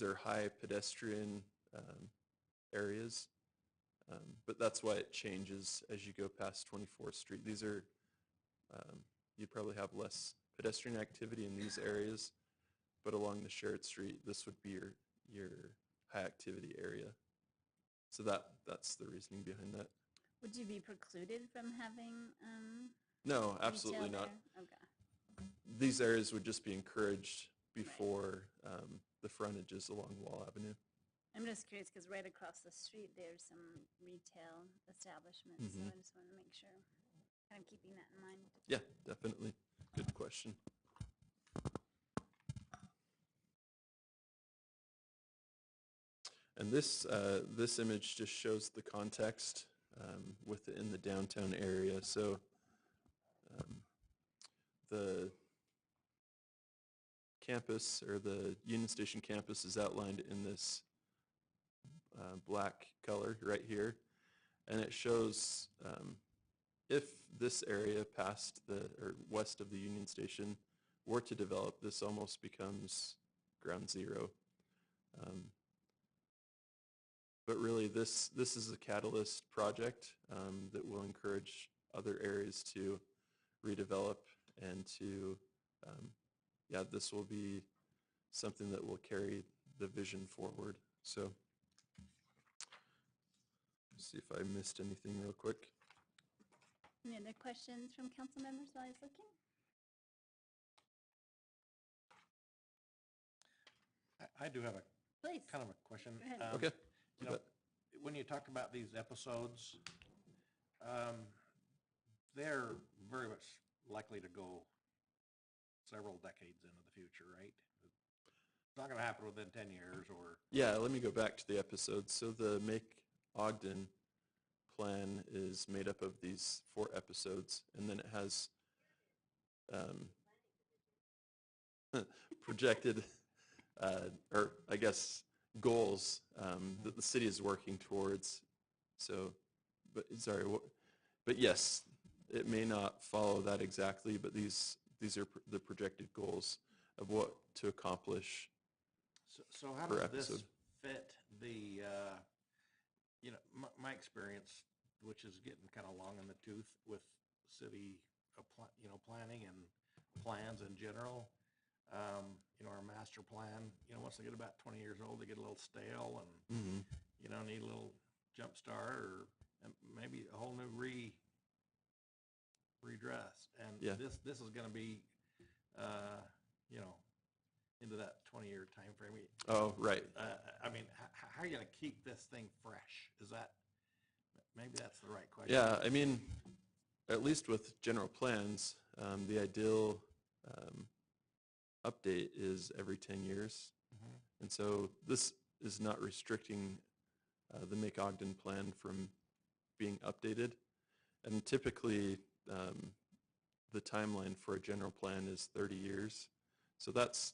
Speaker 9: are high pedestrian areas, but that's why it changes as you go past 24th Street. These are, you'd probably have less pedestrian activity in these areas, but along the shared street, this would be your high activity area. So that's the reasoning behind that.
Speaker 1: Would you be precluded from having
Speaker 9: No, absolutely
Speaker 1: retail
Speaker 9: not.
Speaker 1: there? Okay.
Speaker 9: These areas would just be encouraged before the frontages along Wall Avenue.
Speaker 1: I'm just curious because right across the street there's some retail establishments, so I just want to make sure, kind of keeping that in mind.
Speaker 9: Yeah, definitely. Good question. And this image just shows the context within the downtown area. So the campus, or the Union Station campus, is outlined in this black color right here, and it shows if this area past or west of the Union Station were to develop, this almost becomes ground zero. But really, this is a catalyst project that will encourage other areas to redevelop and to, this will be something that will carry the vision forward. So, let's see if I missed anything real quick.
Speaker 1: Any other questions from council members while I was looking?
Speaker 2: I do have a
Speaker 1: Please.
Speaker 2: kind of a question.
Speaker 1: Go ahead.
Speaker 9: Okay.
Speaker 2: You know, when you talked about these episodes, they're very much likely to go several decades into the future, right? It's not going to happen within 10 years or...
Speaker 9: Yeah, let me go back to the episode. So the Make Ogden plan is made up of these 4 episodes, and then it has projected, or I guess goals that the city is working towards. So, but yes, it may not follow that exactly, but these are the projected goals of what to accomplish.
Speaker 2: So how
Speaker 9: per
Speaker 2: does
Speaker 9: episode.
Speaker 2: this fit the, my experience, which is getting kind of long in the tooth with city, planning and plans in general. you know, our master plan, you know, once they get about 20 years old, they get a little stale and, you know, need a little jump start or maybe a whole new redress. And
Speaker 9: Yeah.
Speaker 2: this is going to be, you know, into that 20-year time frame.
Speaker 9: Oh, right.
Speaker 2: I mean, how are you going to keep this thing fresh? Is that, maybe that's the right question.
Speaker 9: Yeah, I mean, at least with general plans, the ideal update is every 10 years. And so this is not restricting the Make Ogden plan from being updated. And typically, the timeline for a general plan is 30 years. So that's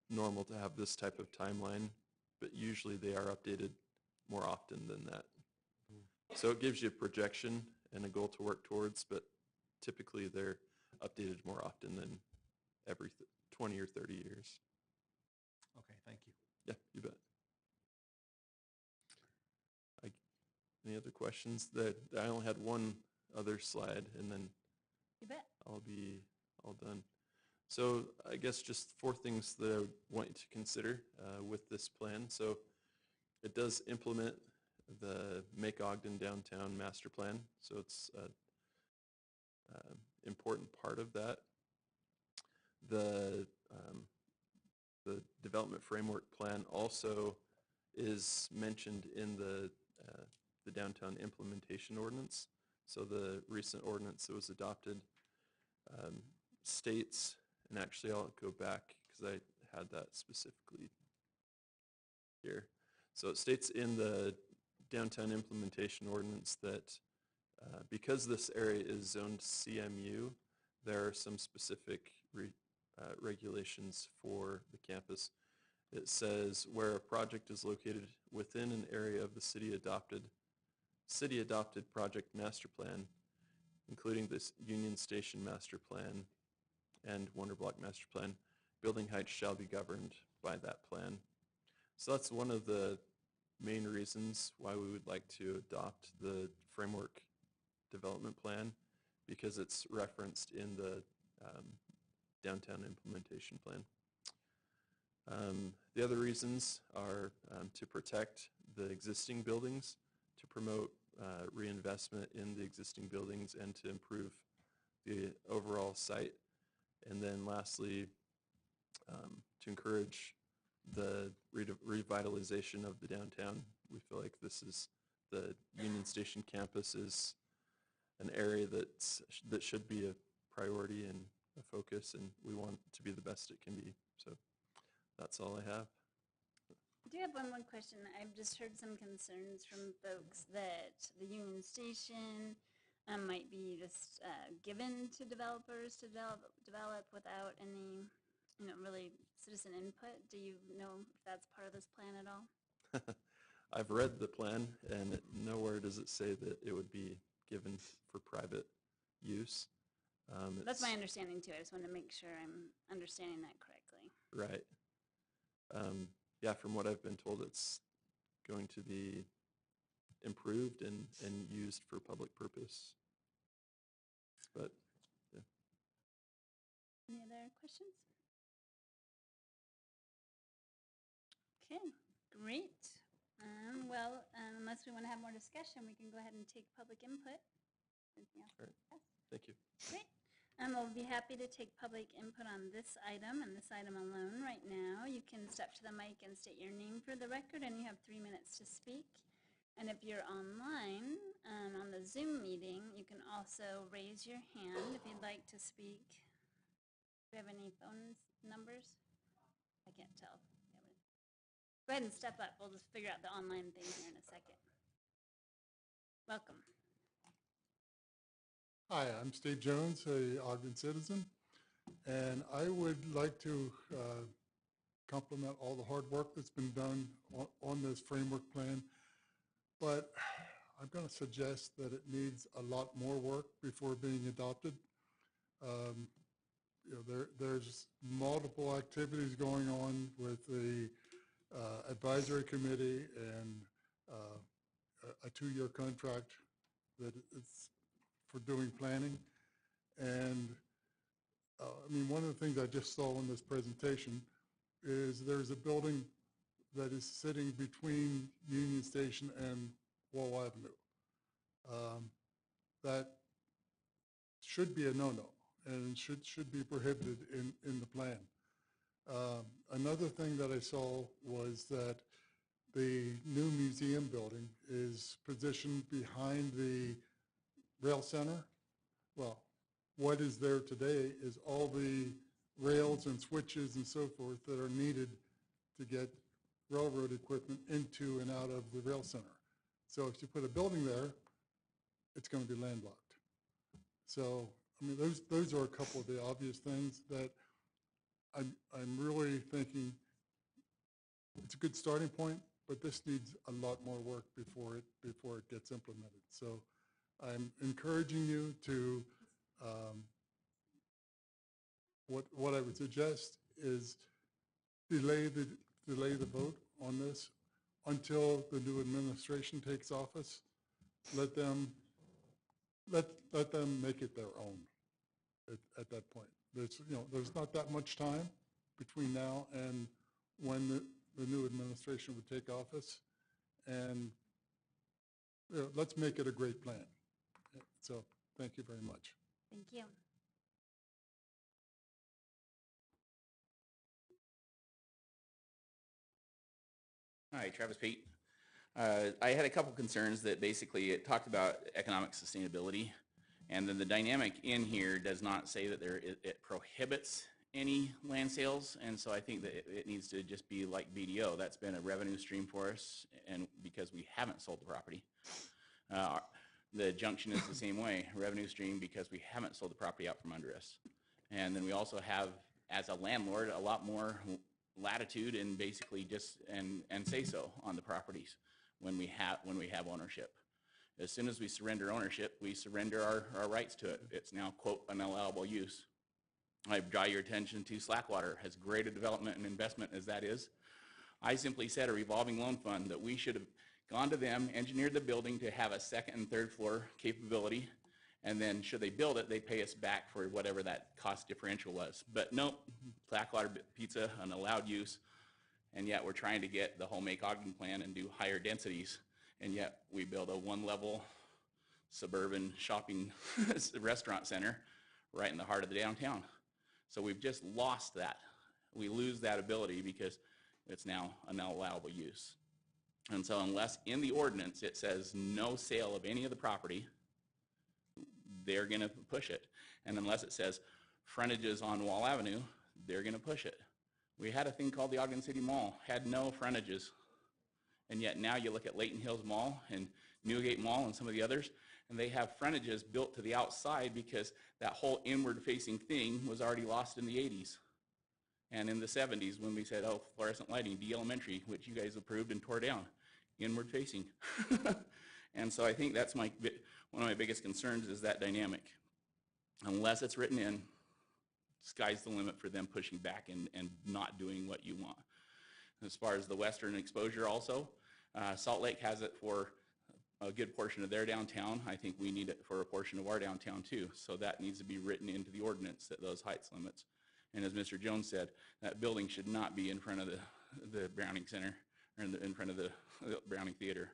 Speaker 9: normal to have this type of timeline, but usually they are updated more often than that. So it gives you a projection and a goal to work towards, but typically they're updated more often than every 20 or 30 years.
Speaker 2: Okay, thank you.
Speaker 9: Yeah, you bet. Any other questions? I only had one other slide, and then
Speaker 1: You bet.
Speaker 9: I'll be all done. So I guess just 4 things that I would want you to consider with this plan. So it does implement the Make Ogden Downtown Master Plan. So it's an important part of that. The Development Framework Plan also is mentioned in the Downtown Implementation Ordinance. So the recent ordinance that was adopted states, and actually I'll go back because I had that specifically here. So it states in the Downtown Implementation Ordinance that because this area is zoned CMU, there are some specific regulations for the campus. It says where a project is located within an area of the city adopted project master plan, including this Union Station master plan and Wonder Block master plan, building heights shall be governed by that plan. So that's one of the main reasons why we would like to adopt the framework development plan, because it's referenced in the downtown implementation plan. The other reasons are to protect the existing buildings, to promote reinvestment in the existing buildings, and to improve the overall site. And then lastly, to encourage the revitalization of the downtown. We feel like the Union Station campus is an area that should be a priority and a focus, and we want it to be the best it can be. So that's all I have.
Speaker 1: I do have one more question. I've just heard some concerns from folks that the Union Station might be just given to developers to develop without any, really citizen input. Do you know if that's part of this plan at all?
Speaker 9: I've read the plan, and nowhere does it say that it would be given for private use.
Speaker 1: That's my understanding too. I just want to make sure I'm understanding that correctly.
Speaker 9: Right. Yeah, from what I've been told, it's going to be improved and used for public purpose. But, yeah.
Speaker 1: Any other questions? Okay, great. Unless we want to have more discussion, we can go ahead and take public input. Anything else?
Speaker 9: All right. Thank you.
Speaker 1: Great. We'll be happy to take public input on this item and this item alone right now. You can step to the mic and state your name for the record, and you have 3 minutes to speak. And if you're online on the Zoom meeting, you can also raise your hand if you'd like to speak. Do we have any phone numbers? I can't tell. Go ahead and step up. We'll just figure out the online thing here in a second. Welcome.
Speaker 10: Hi, I'm Steve Jones, a Ogden citizen, and I would like to compliment all the hard work that's been done on this framework plan, but I'm going to suggest that it needs a lot more work before being adopted. There's multiple activities going on with the advisory committee and a 2-year contract that it's for doing planning, and I mean, one of the things I just saw in this presentation is there's a building that is sitting between Union Station and Wall Avenue. That should be a no-no and should be prohibited in the plan. Another thing that I saw was that the new museum building is positioned behind the rail center. Well, what is there today is all the rails and switches and so forth that are needed to get railroad equipment into and out of the rail center. So if you put a building there, it's going to be landlocked. So, I mean, those are a couple of the obvious things that I'm really thinking it's a good starting point, but this needs a lot more work before it gets implemented. So I'm encouraging you to, what I would suggest is delay the vote on this until the new administration takes office. Let them make it their own at that point. There's not that much time between now and when the new administration would take office, and let's make it a great plan. So thank you very much.
Speaker 1: Thank you.
Speaker 11: Hi, Travis Pate. I had a couple concerns that basically it talked about economic sustainability, and then the dynamic in here does not say that it prohibits any land sales, and so I think that it needs to just be like BDO. That's been a revenue stream for us, and because we haven't sold the property. The junction is the same way, revenue stream because we haven't sold the property out from under us. And then we also have, as a landlord, a lot more latitude and basically just and say so on the properties when we have ownership. As soon as we surrender ownership, we surrender our rights to it. It's now, quote, an allowable use. I draw your attention to Slackwater, as great a development and investment as that is. I simply said a revolving loan fund that we should have gone to them, engineered the building to have a second and third floor capability, and then should they build it, they pay us back for whatever that cost differential was. But nope, Blackwater Pizza, an allowed use, and yet we're trying to get the whole Make Ogden plan and do higher densities, and yet we build a one-level suburban shopping restaurant center right in the heart of the downtown. So we've just lost that. We lose that ability because it's now an allowable use. And so unless in the ordinance it says no sale of any of the property, they're going to push it. And unless it says frontages on Wall Avenue, they're going to push it. We had a thing called the Ogden City Mall, had no frontages. And yet now you look at Layton Hills Mall and Newgate Mall and some of the others, and they have frontages built to the outside because that whole inward-facing thing was already lost in the 80s. And in the 70s when we said, oh, fluorescent lighting, D Elementary, which you guys approved and tore down, inward-facing. And so I think that's one of my biggest concerns is that dynamic. Unless it's written in, sky's the limit for them pushing back and not doing what you want. As far as the western exposure also, Salt Lake has it for a good portion of their downtown. I think we need it for a portion of our downtown too. So that needs to be written into the ordinance at those heights limits. And as Mr. Jones said, that building should not be in front of the Browning Center or in front of the Browning Theater.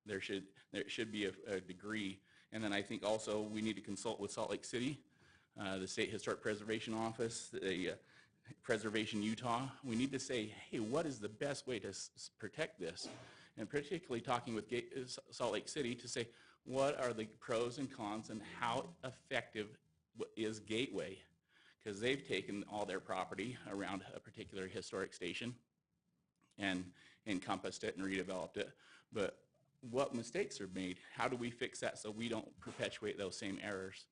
Speaker 11: There should be a degree. And then I think also we need to consult with Salt Lake City, the State Historic Preservation Office, the Preservation Utah. We need to say, hey, what is the best way to protect this? And particularly talking with Salt Lake City to say, what are the pros and cons and how effective is Gateway? Because they've taken all their property around a particular historic station and encompassed it and redeveloped it. But what mistakes are made? How do we fix that so we don't perpetuate those same errors?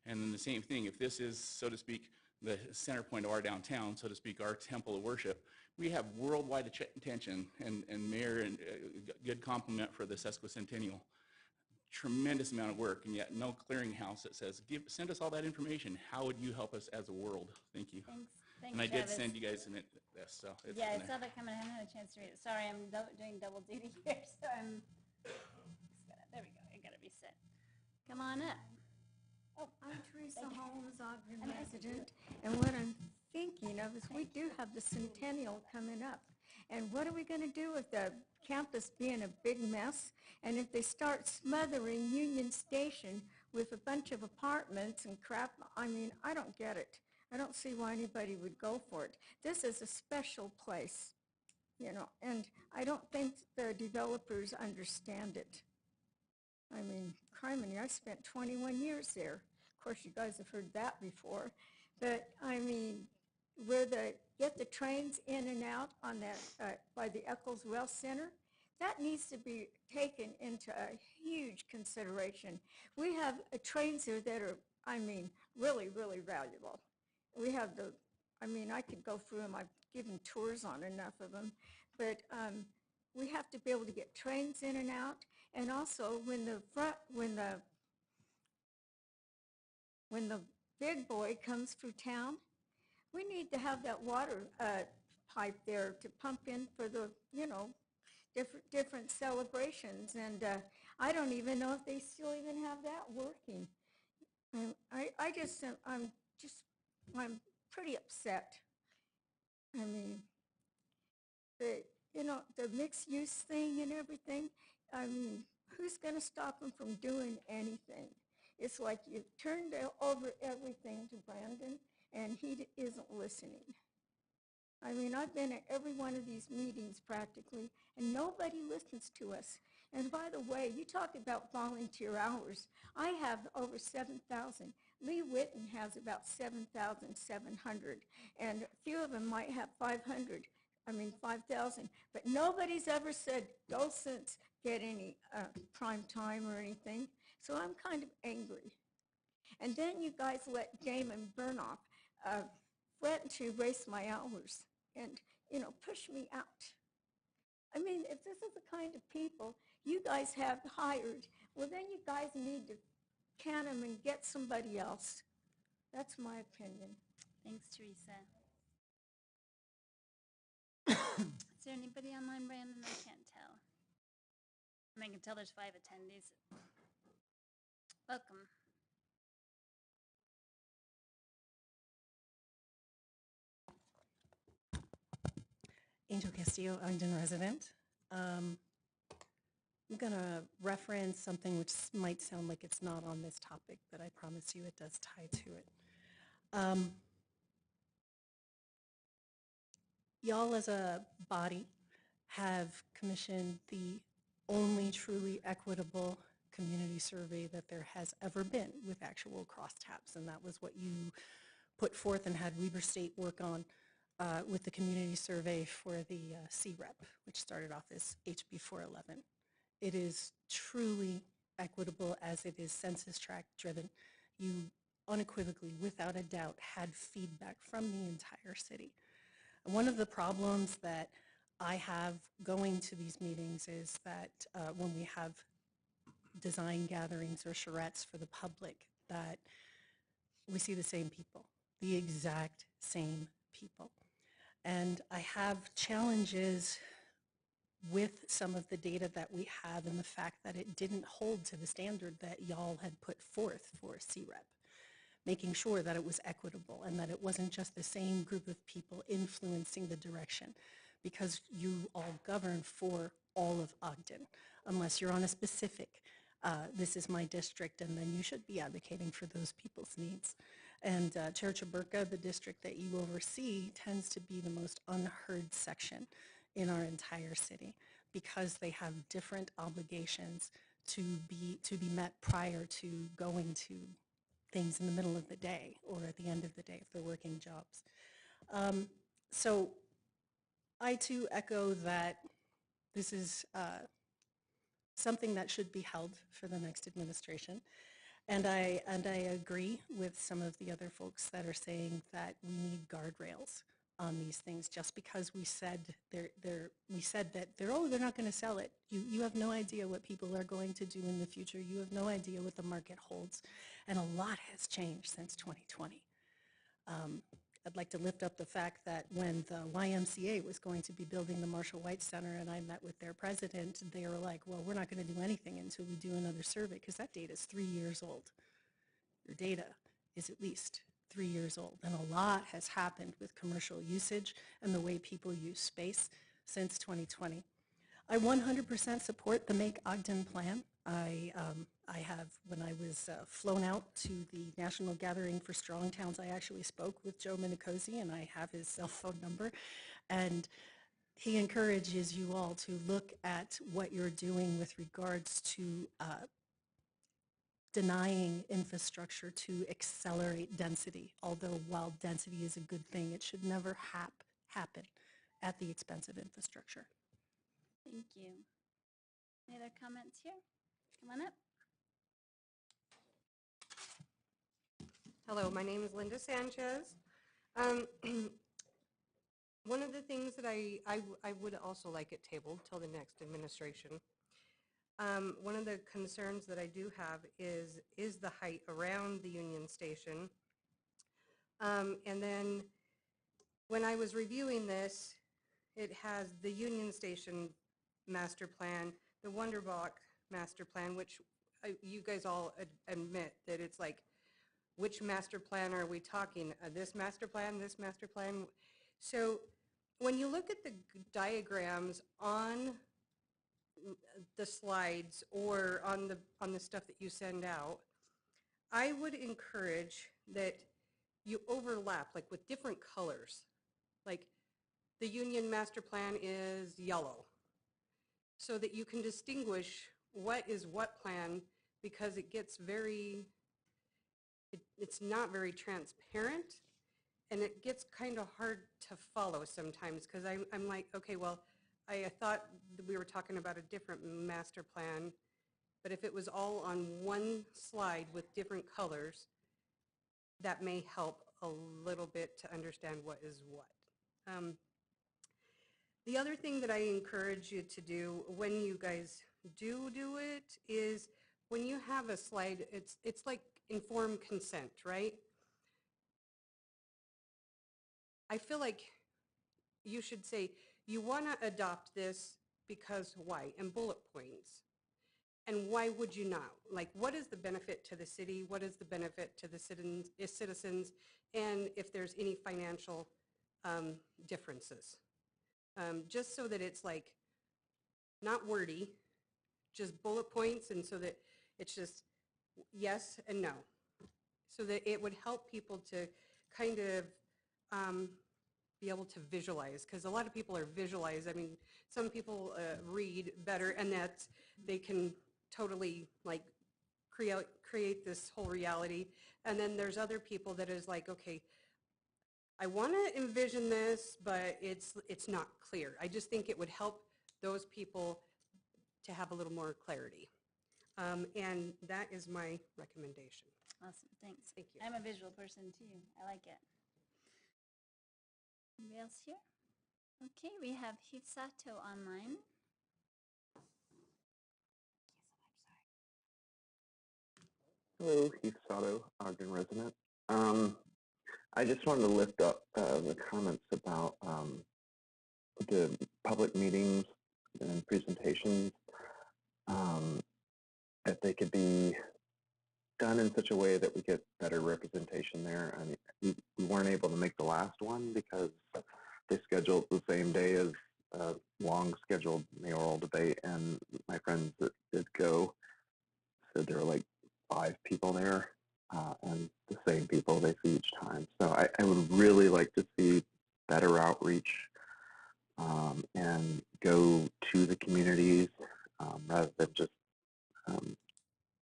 Speaker 11: And then the same thing, if this is, so to speak, the center point of our downtown, so to speak, our temple of worship, we have worldwide attention, and Mayor, and good compliment for the sesquicentennial. Tremendous amount of work, and yet no clearinghouse that says, send us all that information. How would you help us as a world? Thank you.
Speaker 1: Thanks,
Speaker 11: and I
Speaker 1: Travis.
Speaker 11: did send you guys this, so it's
Speaker 1: Yeah, I
Speaker 11: in there.
Speaker 1: saw that coming. I haven't had a chance to read it. Sorry, I'm doing double duty here, so there we go. I gotta reset. Come on up.
Speaker 12: I'm Teresa
Speaker 1: Thank you.
Speaker 12: Holmes, Ogden
Speaker 1: I'm happy to do
Speaker 12: resident, And what I'm thinking of is we do have the centennial coming up. And what are we going to do with the campus being a big mess? And if they start smothering Union Station with a bunch of apartments and crap, I mean, I don't get it. I don't see why anybody would go for it. This is a special place, you know, and I don't think the developers understand it. I mean, criminy, I spent 21 years there. Of course, you guys have heard that before. But, I mean, where get the trains in and out on that, by the Eccles Well Center, that needs to be taken into a huge consideration. We have trains there that are, I mean, really, really valuable. We have I mean, I could go through them. I've given tours on enough of them. But we have to be able to get trains in and out. And also, when the big boy comes through town, we need to have that water pipe there to pump in for the, you know, different celebrations. And I don't even know if they still even have that working. I'm pretty upset. I mean, the mixed use thing and everything, I mean, who's going to stop them from doing anything? It's like you've turned over everything to Brandon, and he isn't listening. I mean, I've been at every one of these meetings practically, and nobody listens to us. And by the way, you talk about volunteer hours. I have over 7,000. Lee Witten has about 7,700, and a few of them might have 500. 5,000. But nobody's ever said docents get any prime time or anything. So I'm kind of angry. And then you guys let Damon Burnoff threaten to erase my hours and, you know, push me out. I mean, if this is the kind of people you guys have hired, well, then you guys need to can them and get somebody else. That's my opinion.
Speaker 1: Thanks, Teresa. Is there anybody online, Brandon? I can't tell. I can tell there's 5 attendees. Welcome.
Speaker 13: Angel Castillo, Ogden resident. I'm going to reference something which might sound like it's not on this topic, but I promise you it does tie to it. Y'all as a body have commissioned the only truly equitable community survey that there has ever been with actual crosstabs, and that was what you put forth and had Weber State work on with the community survey for the CREP, which started off as HB 411. It is truly equitable as it is census tract driven. You unequivocally, without a doubt, had feedback from the entire city. One of the problems that I have going to these meetings is that when we have design gatherings or charrettes for the public, that we see the same people, the exact same people. And I have challenges with some of the data that we have and the fact that it didn't hold to the standard that y'all had put forth for CREP, making sure that it was equitable and that it wasn't just the same group of people influencing the direction, because you all govern for all of Ogden, unless you're on a specific, this is my district, and then you should be advocating for those people's needs. And Chair Chaburka, the district that you oversee, tends to be the most unheard section in our entire city because they have different obligations to be met prior to going to things in the middle of the day or at the end of the day if they're working jobs. So I too echo that this is something that should be held for the next administration. And I agree with some of the other folks that are saying that we need guardrails on these things. Just because we said that they're not going to sell it. You have no idea what people are going to do in the future. You have no idea what the market holds, and a lot has changed since 2020. I'd like to lift up the fact that when the YMCA was going to be building the Marshall White Center and I met with their president, they were like, well, we're not going to do anything until we do another survey, because that data is 3 years old. Your data is at least 3 years old, and a lot has happened with commercial usage and the way people use space since 2020. I 100% support the Make Ogden plan. I have, when I was flown out to the National Gathering for Strong Towns, I actually spoke with Joe Minicozy, and I have his cell phone number. And he encourages you all to look at what you're doing with regards to denying infrastructure to accelerate density. Although while density is a good thing, it should never happen at the expense of infrastructure.
Speaker 1: Thank you. Any other comments here? Come on up.
Speaker 14: Hello, my name is Linda Sanchez. One of the things that I would also like it tabled till the next administration. One of the concerns that I do have is the height around the Union Station. And then when I was reviewing this, it has the Union Station master plan, the Wonderbach master plan, which you guys all admit that it's like, which master plan are we talking? This master plan, this master plan? So when you look at the diagrams on the slides or on the stuff that you send out, I would encourage that you overlap, like with different colors. Like the Union master plan is yellow, so that you can distinguish what is what plan, because it gets very, it's not very transparent, and it gets kind of hard to follow sometimes, because I'm like, okay, well, I thought that we were talking about a different master plan, but if it was all on one slide with different colors, that may help a little bit to understand what is what. The other thing that I encourage you to do when you guys do it is when you have a slide, it's like informed consent, right? I feel like you should say, you want to adopt this because why? And bullet points. And why would you not? Like, what is the benefit to the city? What is the benefit to the citizens? And if there's any financial differences. Just so that it's like, not wordy, just bullet points, and so that it's just yes and no. So that it would help people to kind of be able to visualize, because a lot of people are visualized. I mean, some people read better, and that they can totally like create this whole reality. And then there's other people that is like, okay, I want to envision this, but it's not clear. I just think it would help those people to have a little more clarity. And that is my recommendation.
Speaker 1: Awesome, thanks.
Speaker 14: Thank you.
Speaker 1: I'm a visual person too. I like it. Anybody else here? Okay, we have Heath Sato online.
Speaker 15: Hello, Heath Sato, Ogden resident. I just wanted to lift up the comments about the public meetings and presentations, if they could be done in such a way that we get better representation there. I mean, we weren't able to make the last one because they scheduled the same day as a long scheduled mayoral debate, and my friends that did go said there were like 5 people there, and the same people they see each time. So I would really like to see better outreach and go to the communities rather than just,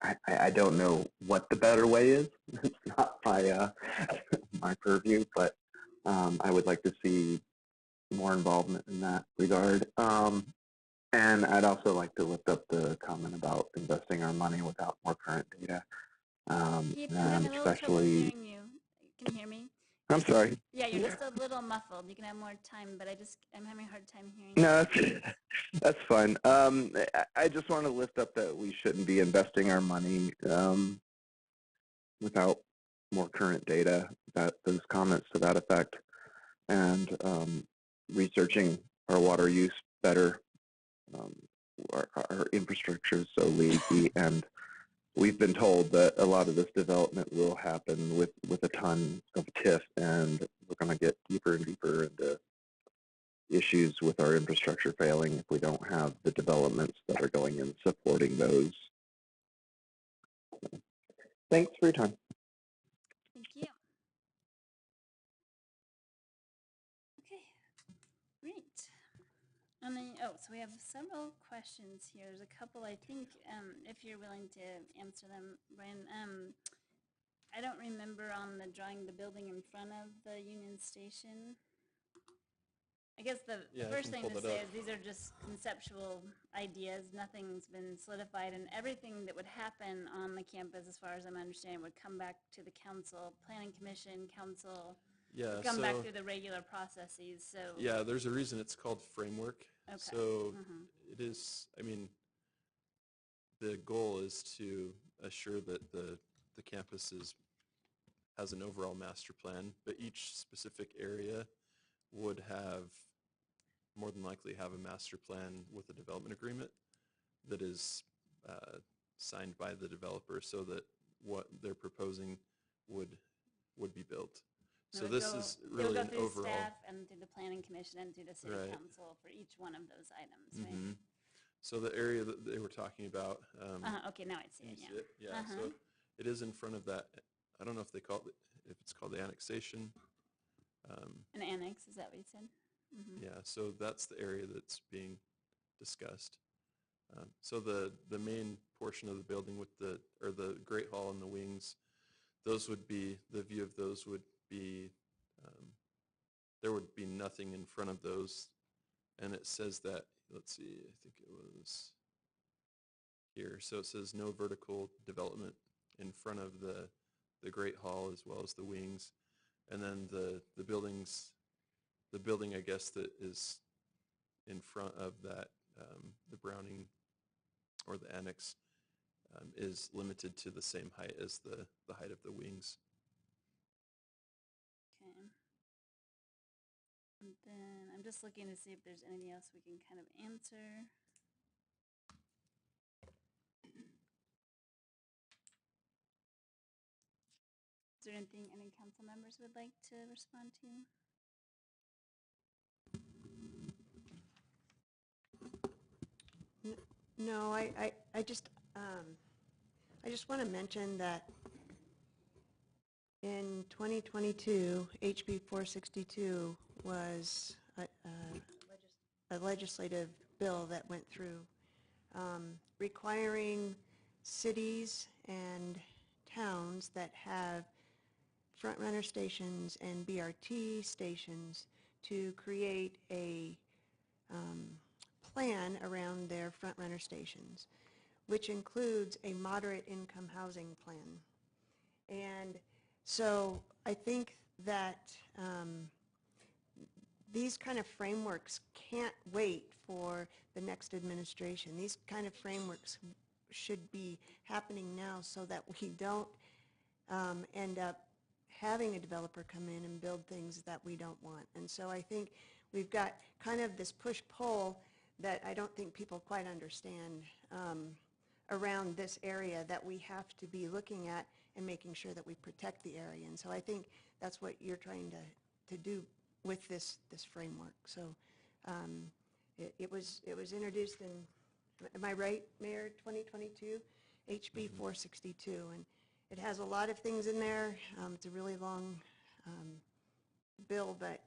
Speaker 15: I don't know what the better way is. It's not my purview, but I would like to see more involvement in that regard. And I'd also like to lift up the comment about investing our money without more current data.
Speaker 1: Keith, I'm having a little trouble hearing you. Can you hear me?
Speaker 15: I'm sorry.
Speaker 1: Yeah, you're just a little muffled. You can have more time, but I'm having a hard time hearing
Speaker 15: No, that's fine. I just want to lift up that we shouldn't be investing our money without more current data, those comments to that effect, and researching our water use better. Our infrastructure is so leaky, and we've been told that a lot of this development will happen with a ton of TIF, and we're going to get deeper and deeper into issues with our infrastructure failing if we don't have the developments that are going in supporting those. Thanks for your time.
Speaker 1: Thank you. Okay, great. And then, so we have several questions here. There's a couple, I think, if you're willing to answer them, Brian. I don't remember on the drawing the building in front of the Union Station. I guess the first thing to say is these are just conceptual ideas. Nothing's been solidified, and everything that would happen on the campus, as far as I'm understanding, would come back to the council, planning commission, council,
Speaker 9: Yeah,
Speaker 1: come back
Speaker 9: so-
Speaker 1: through the regular processes. So
Speaker 9: Yeah, there's a reason it's called framework.
Speaker 1: Okay.
Speaker 9: So it is, I mean, the goal is to assure that the campus has an overall master plan, but each specific area would more than likely have a master plan with a development agreement that is signed by the developer, so that what they're proposing would be built. So this is really an
Speaker 1: through
Speaker 9: overall.
Speaker 1: staff and through the planning commission and through the city
Speaker 9: Right.
Speaker 1: council for each one of those items, right?
Speaker 9: Mhm. So the area that they were talking about.
Speaker 1: Okay, now I see
Speaker 9: you
Speaker 1: it.
Speaker 9: see
Speaker 1: Yeah.
Speaker 9: it? Yeah. So it is in front of that. I don't know if if it's called the annexation.
Speaker 1: An annex, is that what you said?
Speaker 9: Yeah. So that's the area that's being discussed. So the main portion of the building with the Great Hall and the wings, those would be, the view of those would be, there would be nothing in front of those. And it says that, let's see, I think it was here. So it says no vertical development in front of the Great Hall as well as the wings. And then the building, I guess, that is in front of that, the Browning or the annex, is limited to the same height as the height of the wings.
Speaker 1: Okay. And then I'm just looking to see if there's anything else we can kind of answer. Is there anything any council members would like to respond to?
Speaker 3: No, I just want to mention that in 2022, HB 462 was a legislative bill that went through requiring cities and towns that have front-runner stations and BRT stations to create a plan around their front-runner stations, which includes a moderate income housing plan. And so I think that these kind of frameworks can't wait for the next administration. These kind of frameworks should be happening now, so that we don't end up having a developer come in and build things that we don't want. And so I think we've got kind of this push-pull that I don't think people quite understand around this area, that we have to be looking at and making sure that we protect the area. And so I think that's what you're trying to do with this framework. So it was introduced in, am I right, Mayor, 2022, HB 462, and it has a lot of things in there. It's a really long bill, but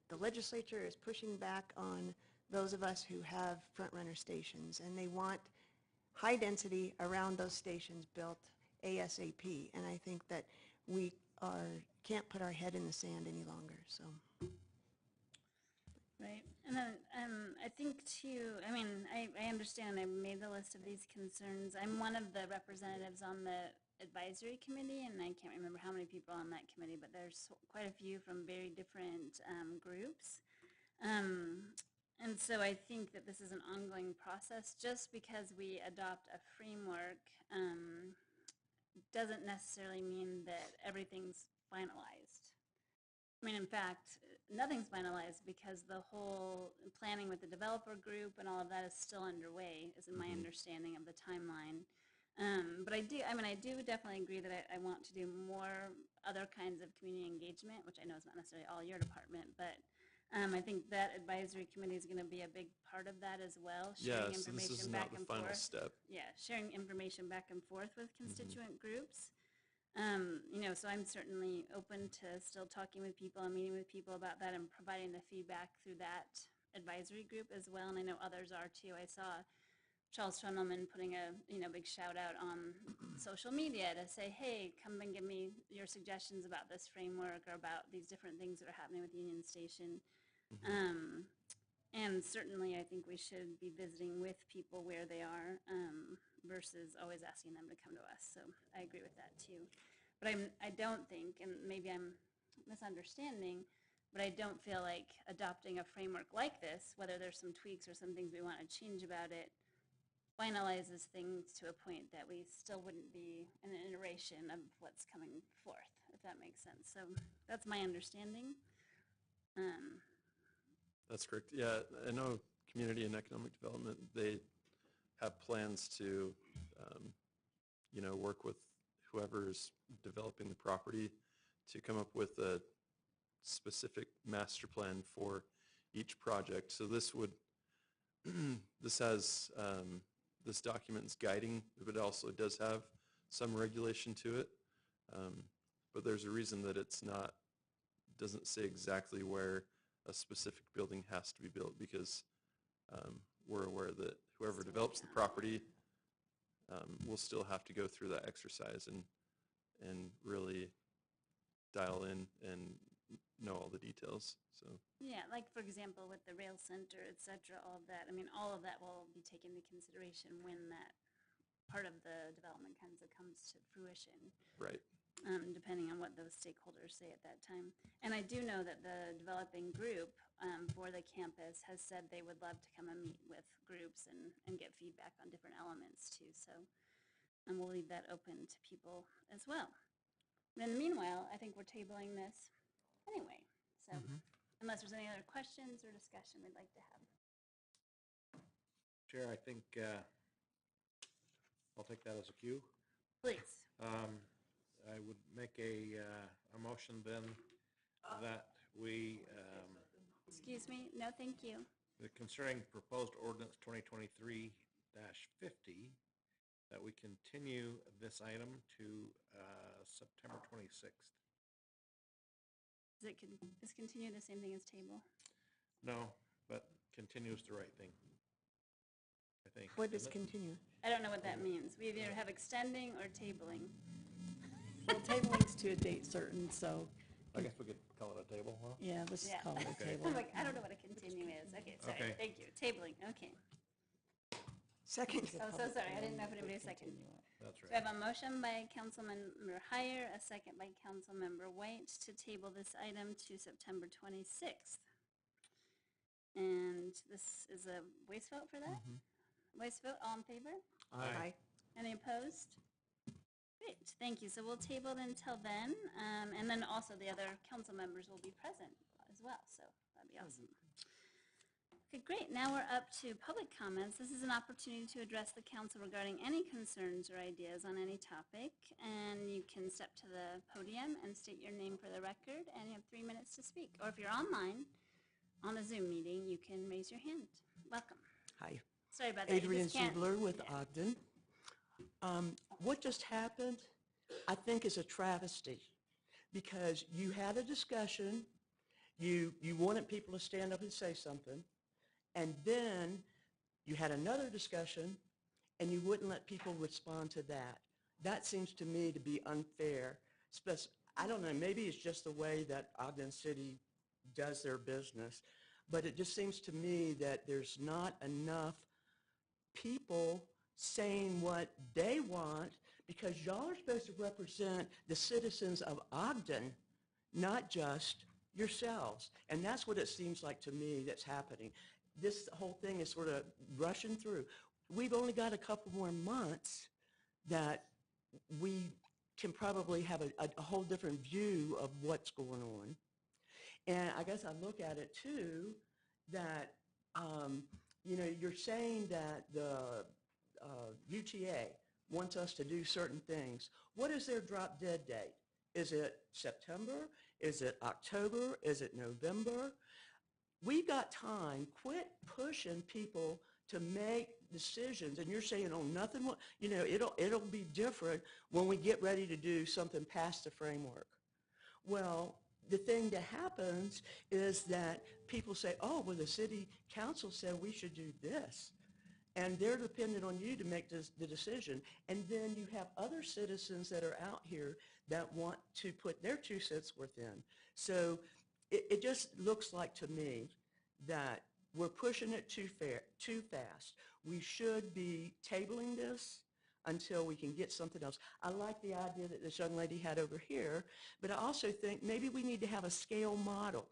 Speaker 3: the legislature is pushing back on those of us who have front-runner stations, and they want high density around those stations built ASAP. And I think that we can't put our head in the sand any longer. So.
Speaker 1: Right, and then I think too, I mean, I understand, I made the list of these concerns. I'm one of the representatives on the advisory committee, and I can't remember how many people on that committee, but there's quite a few from very different groups. And so I think that this is an ongoing process. Just because we adopt a framework doesn't necessarily mean that everything's finalized. I mean, in fact, nothing's finalized because the whole planning with the developer group and all of that is still underway, is my understanding of the timeline. But I do definitely agree that I want to do more other kinds of community engagement, which I know is not necessarily all your department, but I think that advisory committee is going to be a big part of that as well. Sharing
Speaker 9: Yeah, so this is
Speaker 1: information
Speaker 9: not
Speaker 1: back
Speaker 9: the
Speaker 1: and
Speaker 9: final
Speaker 1: forth.
Speaker 9: step.
Speaker 1: Yeah, sharing information back and forth with constituent groups. So I'm certainly open to still talking with people and meeting with people about that and providing the feedback through that advisory group as well. And I know others are too. I saw Charles Trundleman putting a big shout out on social media to say, hey, come and give me your suggestions about this framework or about these different things that are happening with Union Station. And certainly I think we should be visiting with people where they are versus always asking them to come to us. So I agree with that too. But I don't think, and maybe I'm misunderstanding, but I don't feel like adopting a framework like this, whether there's some tweaks or some things we want to change about it, finalizes things to a point that we still wouldn't be in an iteration of what's coming forth, if that makes sense. So that's my understanding.
Speaker 9: That's correct. Yeah, I know Community and Economic Development, they have plans to, work with whoever's developing the property to come up with a specific master plan for each project. So this has, this document is guiding, but it also does have some regulation to it. But there's a reason that doesn't say exactly where a specific building has to be built, because we're aware that whoever develops the property will still have to go through that exercise and really dial in and know all the details. So
Speaker 1: yeah, like for example with the rail center, et cetera, all of that. I mean, all of that will be taken into consideration when that part of the development comes to fruition.
Speaker 9: Right.
Speaker 1: Depending on what those stakeholders say at that time. And I do know that the developing group for the campus has said they would love to come and meet with groups and get feedback on different elements too. So, and we'll leave that open to people as well. But in the meanwhile, I think we're tabling this anyway. So unless there's any other questions or discussion we'd like to have.
Speaker 2: Chair, I think I'll take that as a cue.
Speaker 1: Please.
Speaker 2: I would make a motion then that we,
Speaker 1: Excuse me? No, thank you.
Speaker 2: concerning proposed ordinance 2023-50, that we continue this item to September 26th.
Speaker 1: Is continue the same thing as table?
Speaker 2: No, but continue is the right thing, I think.
Speaker 3: What does
Speaker 2: isn't it?
Speaker 3: continue?
Speaker 1: I don't know what that means. We either have extending or tabling.
Speaker 13: Well, tabling's to a date certain, so,
Speaker 2: I guess we could call it a table, huh?
Speaker 13: yeah, let's just
Speaker 1: Yeah.
Speaker 13: call it a
Speaker 2: Okay.
Speaker 13: table.
Speaker 1: I'm like, I don't know what a continue is. Okay, sorry.
Speaker 2: Okay.
Speaker 1: Thank you. Tabling, okay.
Speaker 3: Second.
Speaker 1: Oh, so sorry. I didn't know if anybody was second.
Speaker 2: That's
Speaker 1: So I
Speaker 2: right.
Speaker 1: have a motion by Councilmember Heyer, a second by Councilmember White to table this item to September 26th. And this is a voice vote for that? Voice vote, all in favor?
Speaker 3: Aye.
Speaker 1: Any opposed? Great, thank you. So we'll table it until then, and then also the other council members will be present as well, so that'd be awesome. Okay, great. Now we're up to public comments. This is an opportunity to address the council regarding any concerns or ideas on any topic, and you can step to the podium and state your name for the record, and you have 3 minutes to speak. Or if you're online, on the Zoom meeting, you can raise your hand. Welcome.
Speaker 16: Hi.
Speaker 1: Sorry about that. You
Speaker 16: Adrian
Speaker 1: just can't-
Speaker 16: Ziegler with
Speaker 1: yeah.
Speaker 16: Ogden. What just happened, I think, is a travesty, because you had a discussion, you wanted people to stand up and say something, and then you had another discussion, and you wouldn't let people respond to that. That seems to me to be unfair. I don't know, maybe it's just the way that Ogden City does their business, but it just seems to me that there's not enough people saying what they want, because y'all are supposed to represent the citizens of Ogden, not just yourselves. And that's what it seems like to me that's happening. This whole thing is sort of rushing through. We've only got a couple more months that we can probably have a whole different view of what's going on. And I guess I look at it too, that, you're saying that the UTA wants us to do certain things. What is their drop dead date? Is it September? Is it October? Is it November? We've got time. Quit pushing people to make decisions. And you're saying, oh, nothing will, it'll be different when we get ready to do something past the framework. Well, the thing that happens is that people say, oh, well, the city council said we should do this. And they're dependent on you to make the decision. And then you have other citizens that are out here that want to put their 2 cents worth in. So it just looks like to me that we're pushing it too fast. We should be tabling this until we can get something else. I like the idea that this young lady had over here, but I also think maybe we need to have a scale model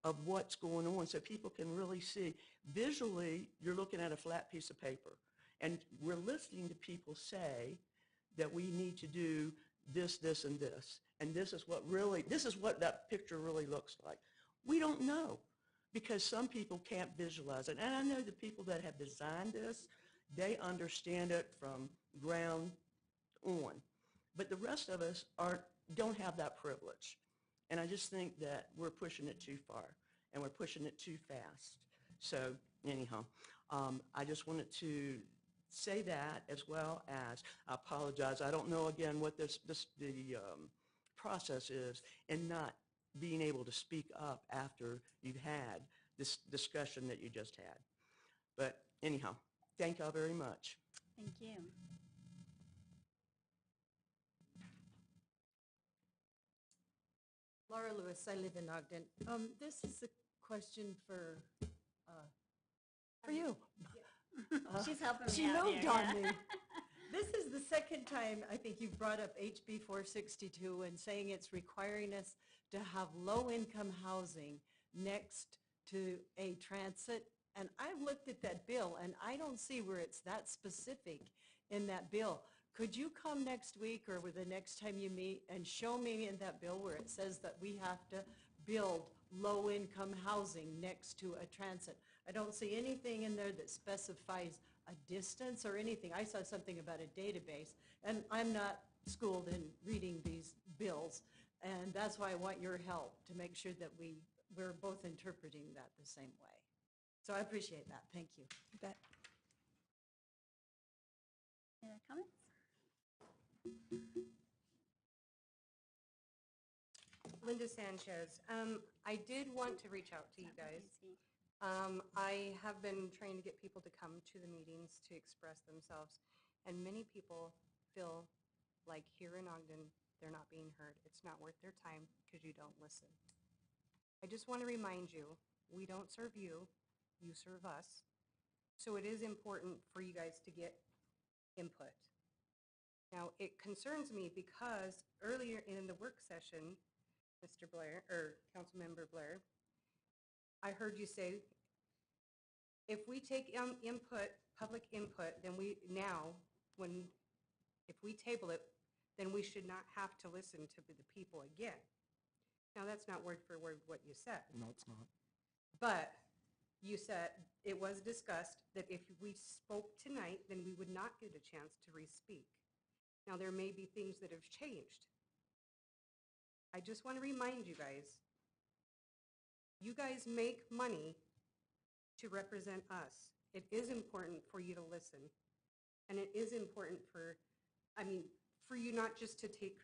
Speaker 16: of what's going on so people can really see. Visually, you're looking at a flat piece of paper, and we're listening to people say that we need to do this, this, and this, and this is what that picture really looks like. We don't know, because some people can't visualize it. And I know the people that have designed this, they understand it from ground on. But the rest of us don't have that privilege. And I just think that we're pushing it too far, and we're pushing it too fast. So anyhow, I just wanted to say that, as well as I apologize. I don't know, again, what the process is in not being able to speak up after you've had this discussion that you just had. But anyhow, thank y'all very much.
Speaker 1: Thank you.
Speaker 17: Laura Lewis, I live in Ogden. This is a question for you.
Speaker 1: She's helping me
Speaker 17: She
Speaker 1: out
Speaker 17: moved
Speaker 1: here,
Speaker 17: on
Speaker 1: yeah.
Speaker 17: me. This is the second time I think you've brought up HB 462 and saying it's requiring us to have low-income housing next to a transit. And I've looked at that bill, and I don't see where it's that specific in that bill. Could you come next week or the next time you meet and show me in that bill where it says that we have to build low-income housing next to a transit? I don't see anything in there that specifies a distance or anything. I saw something about a database, and I'm not schooled in reading these bills, and that's why I want your help to make sure that we're both interpreting that the same way. So I appreciate that. Thank you.
Speaker 13: You bet.
Speaker 1: Any other comments?
Speaker 14: Linda Sanchez. I did want to reach out to you guys. I have been trying to get people to come to the meetings to express themselves, and many people feel like here in Ogden, they're not being heard. It's not worth their time because you don't listen. I just want to remind you, we don't serve you, you serve us. So it is important for you guys to get input. Now, it concerns me because earlier in the work session, Mr. Blair, or Councilmember Blair, I heard you say, if we take input, public input, then if we table it, then we should not have to listen to the people again. Now, that's not word for word what you said.
Speaker 5: No, it's not.
Speaker 14: But you said it was discussed that if we spoke tonight, then we would not get a chance to re-speak. Now, there may be things that have changed. I just want to remind you guys make money to represent us. It is important for you to listen. And it is important for you not just to take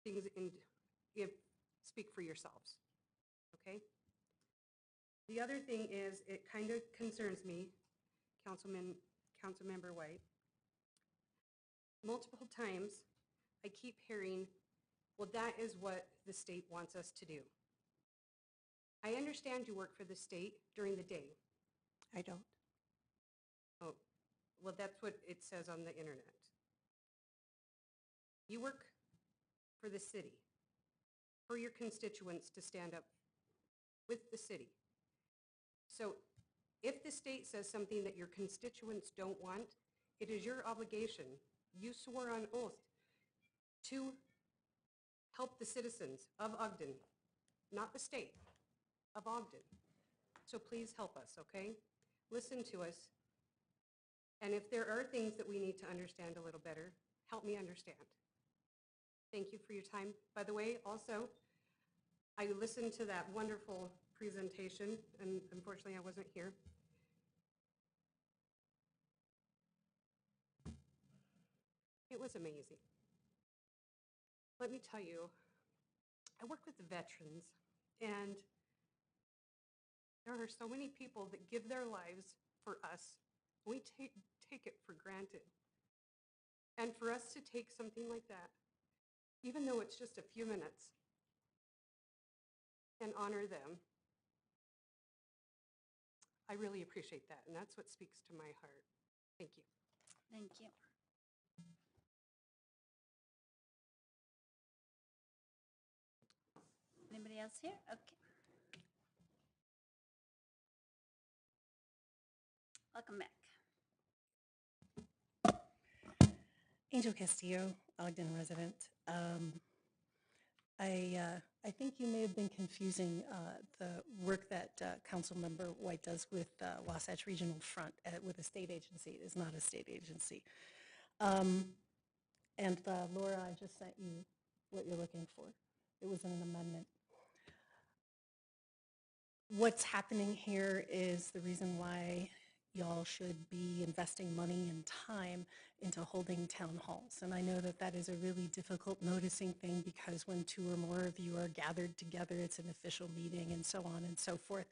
Speaker 14: things and speak for yourselves, okay? The other thing is, it kind of concerns me, Councilmember White. Multiple times, I keep hearing, well, that is what the state wants us to do. I understand you work for the state during the day.
Speaker 17: I don't.
Speaker 14: Oh, well, that's what it says on the internet. You work for the city, for your constituents to stand up with the city. So if the state says something that your constituents don't want, it is your obligation. You swore on oath to help the citizens of Ogden, not the state. of Ogden. So please help us, okay? Listen to us. And if there are things that we need to understand a little better, help me understand. Thank you for your time. By the way, also, I listened to that wonderful presentation, and unfortunately I wasn't here. It was amazing. Let me tell you, I work with the veterans, and there are so many people that give their lives for us. We take it for granted. And for us to take something like that, even though it's just a few minutes, and honor them, I really appreciate that, and that's what speaks to my heart. Thank you.
Speaker 1: Thank you. Anybody else here? Okay. Welcome back.
Speaker 13: Angel Castillo, Ogden resident. I think you may have been confusing the work that Councilmember White does with Wasatch Regional Front with a state agency. It is not a state agency. And Laura, I just sent you what you're looking for. It was an amendment. What's happening here is the reason why y'all should be investing money and time into holding town halls. And I know that that is a really difficult noticing thing because when 2 or more of you are gathered together, it's an official meeting and so on and so forth.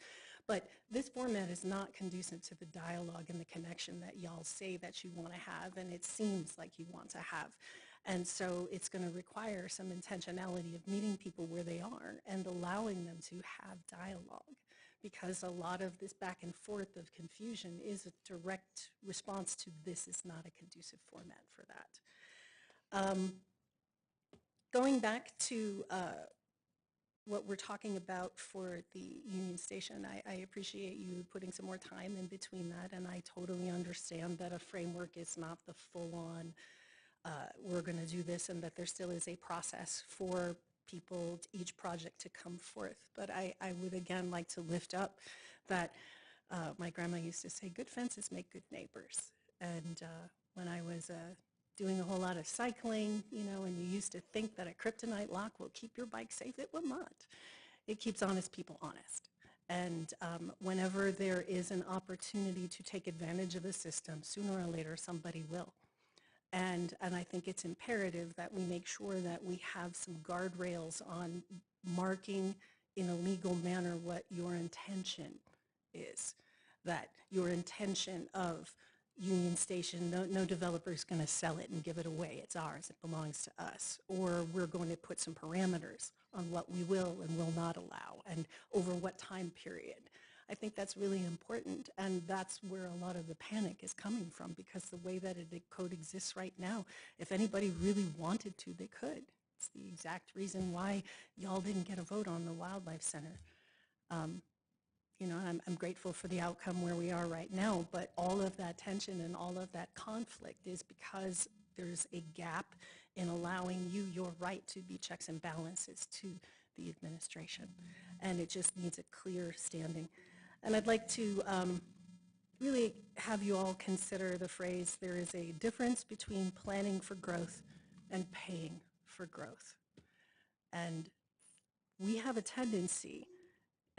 Speaker 13: But this format is not conducive to the dialogue and the connection that y'all say that you want to have, and it seems like you want to have. And so it's going to require some intentionality of meeting people where they are and allowing them to have dialogue, because a lot of this back and forth of confusion is a direct response to this is not a conducive format for that. Going back to what we're talking about for the Union Station, I appreciate you putting some more time in between that, and I totally understand that a framework is not the full-on we're going to do this, and that there still is a process for people, each project to come forth. But I would again like to lift up that my grandma used to say, good fences make good neighbors. And when I was doing a whole lot of cycling, you know, and you used to think that a kryptonite lock will keep your bike safe, it will not. It keeps honest people honest. And whenever there is an opportunity to take advantage of the system, sooner or later somebody will. And I think it's imperative that we make sure that we have some guardrails on marking in a legal manner what your intention is. That your intention of Union Station, no developer is going to sell it and give it away. It's ours. It belongs to us. Or we're going to put some parameters on what we will and will not allow and over what time period. I think that's really important, and that's where a lot of the panic is coming from, because the way that the code exists right now, if anybody really wanted to, they could. It's the exact reason why y'all didn't get a vote on the Wildlife Center. You know, I'm grateful for the outcome where we are right now, but all of that tension and all of that conflict is because there's a gap in allowing you your right to be checks and balances to the administration, and it just needs a clear standing. And I'd like to really have you all consider the phrase, there is a difference between planning for growth and paying for growth. And we have a tendency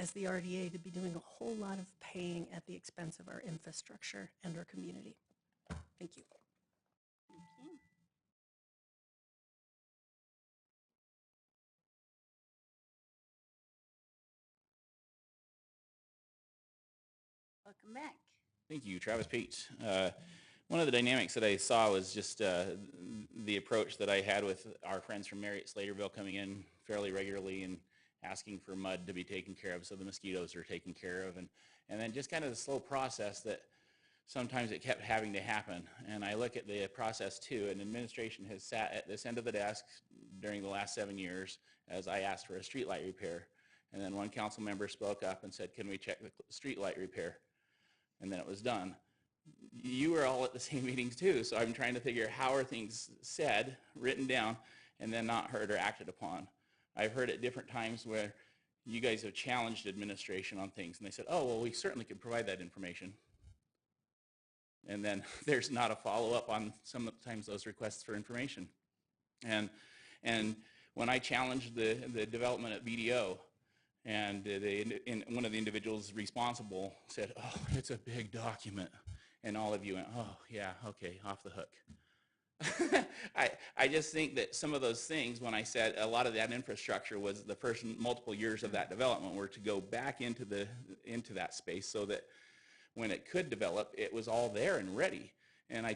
Speaker 13: as the RDA to be doing a whole lot of paying at the expense of our infrastructure and our community. Thank you.
Speaker 1: Thank you. Welcome back.
Speaker 11: Thank you, Travis Pate. One of the dynamics that I saw was just the approach that I had with our friends from Marriott Slaterville coming in fairly regularly and asking for mud to be taken care of so the mosquitoes are taken care of, and then just kind of the slow process that sometimes it kept having to happen. And I look at the process too, and administration has sat at this end of the desk during the last 7 years as I asked for a streetlight repair. And then one council member spoke up and said, can we check the streetlight repair? And then it was done. You were all at the same meetings too, so I'm trying to figure how are things said, written down, and then not heard or acted upon. I've heard at different times where you guys have challenged administration on things. And they said, oh, well, we certainly could provide that information. And then there's not a follow-up on sometimes those requests for information. And when I challenged the development at BDO, and one of the individuals responsible said, oh, it's a big document. And all of you went, oh, yeah, okay, off the hook. I just think that some of those things, when I said a lot of that infrastructure was the first multiple years of that development, were to go back into that space so that when it could develop, it was all there and ready. And I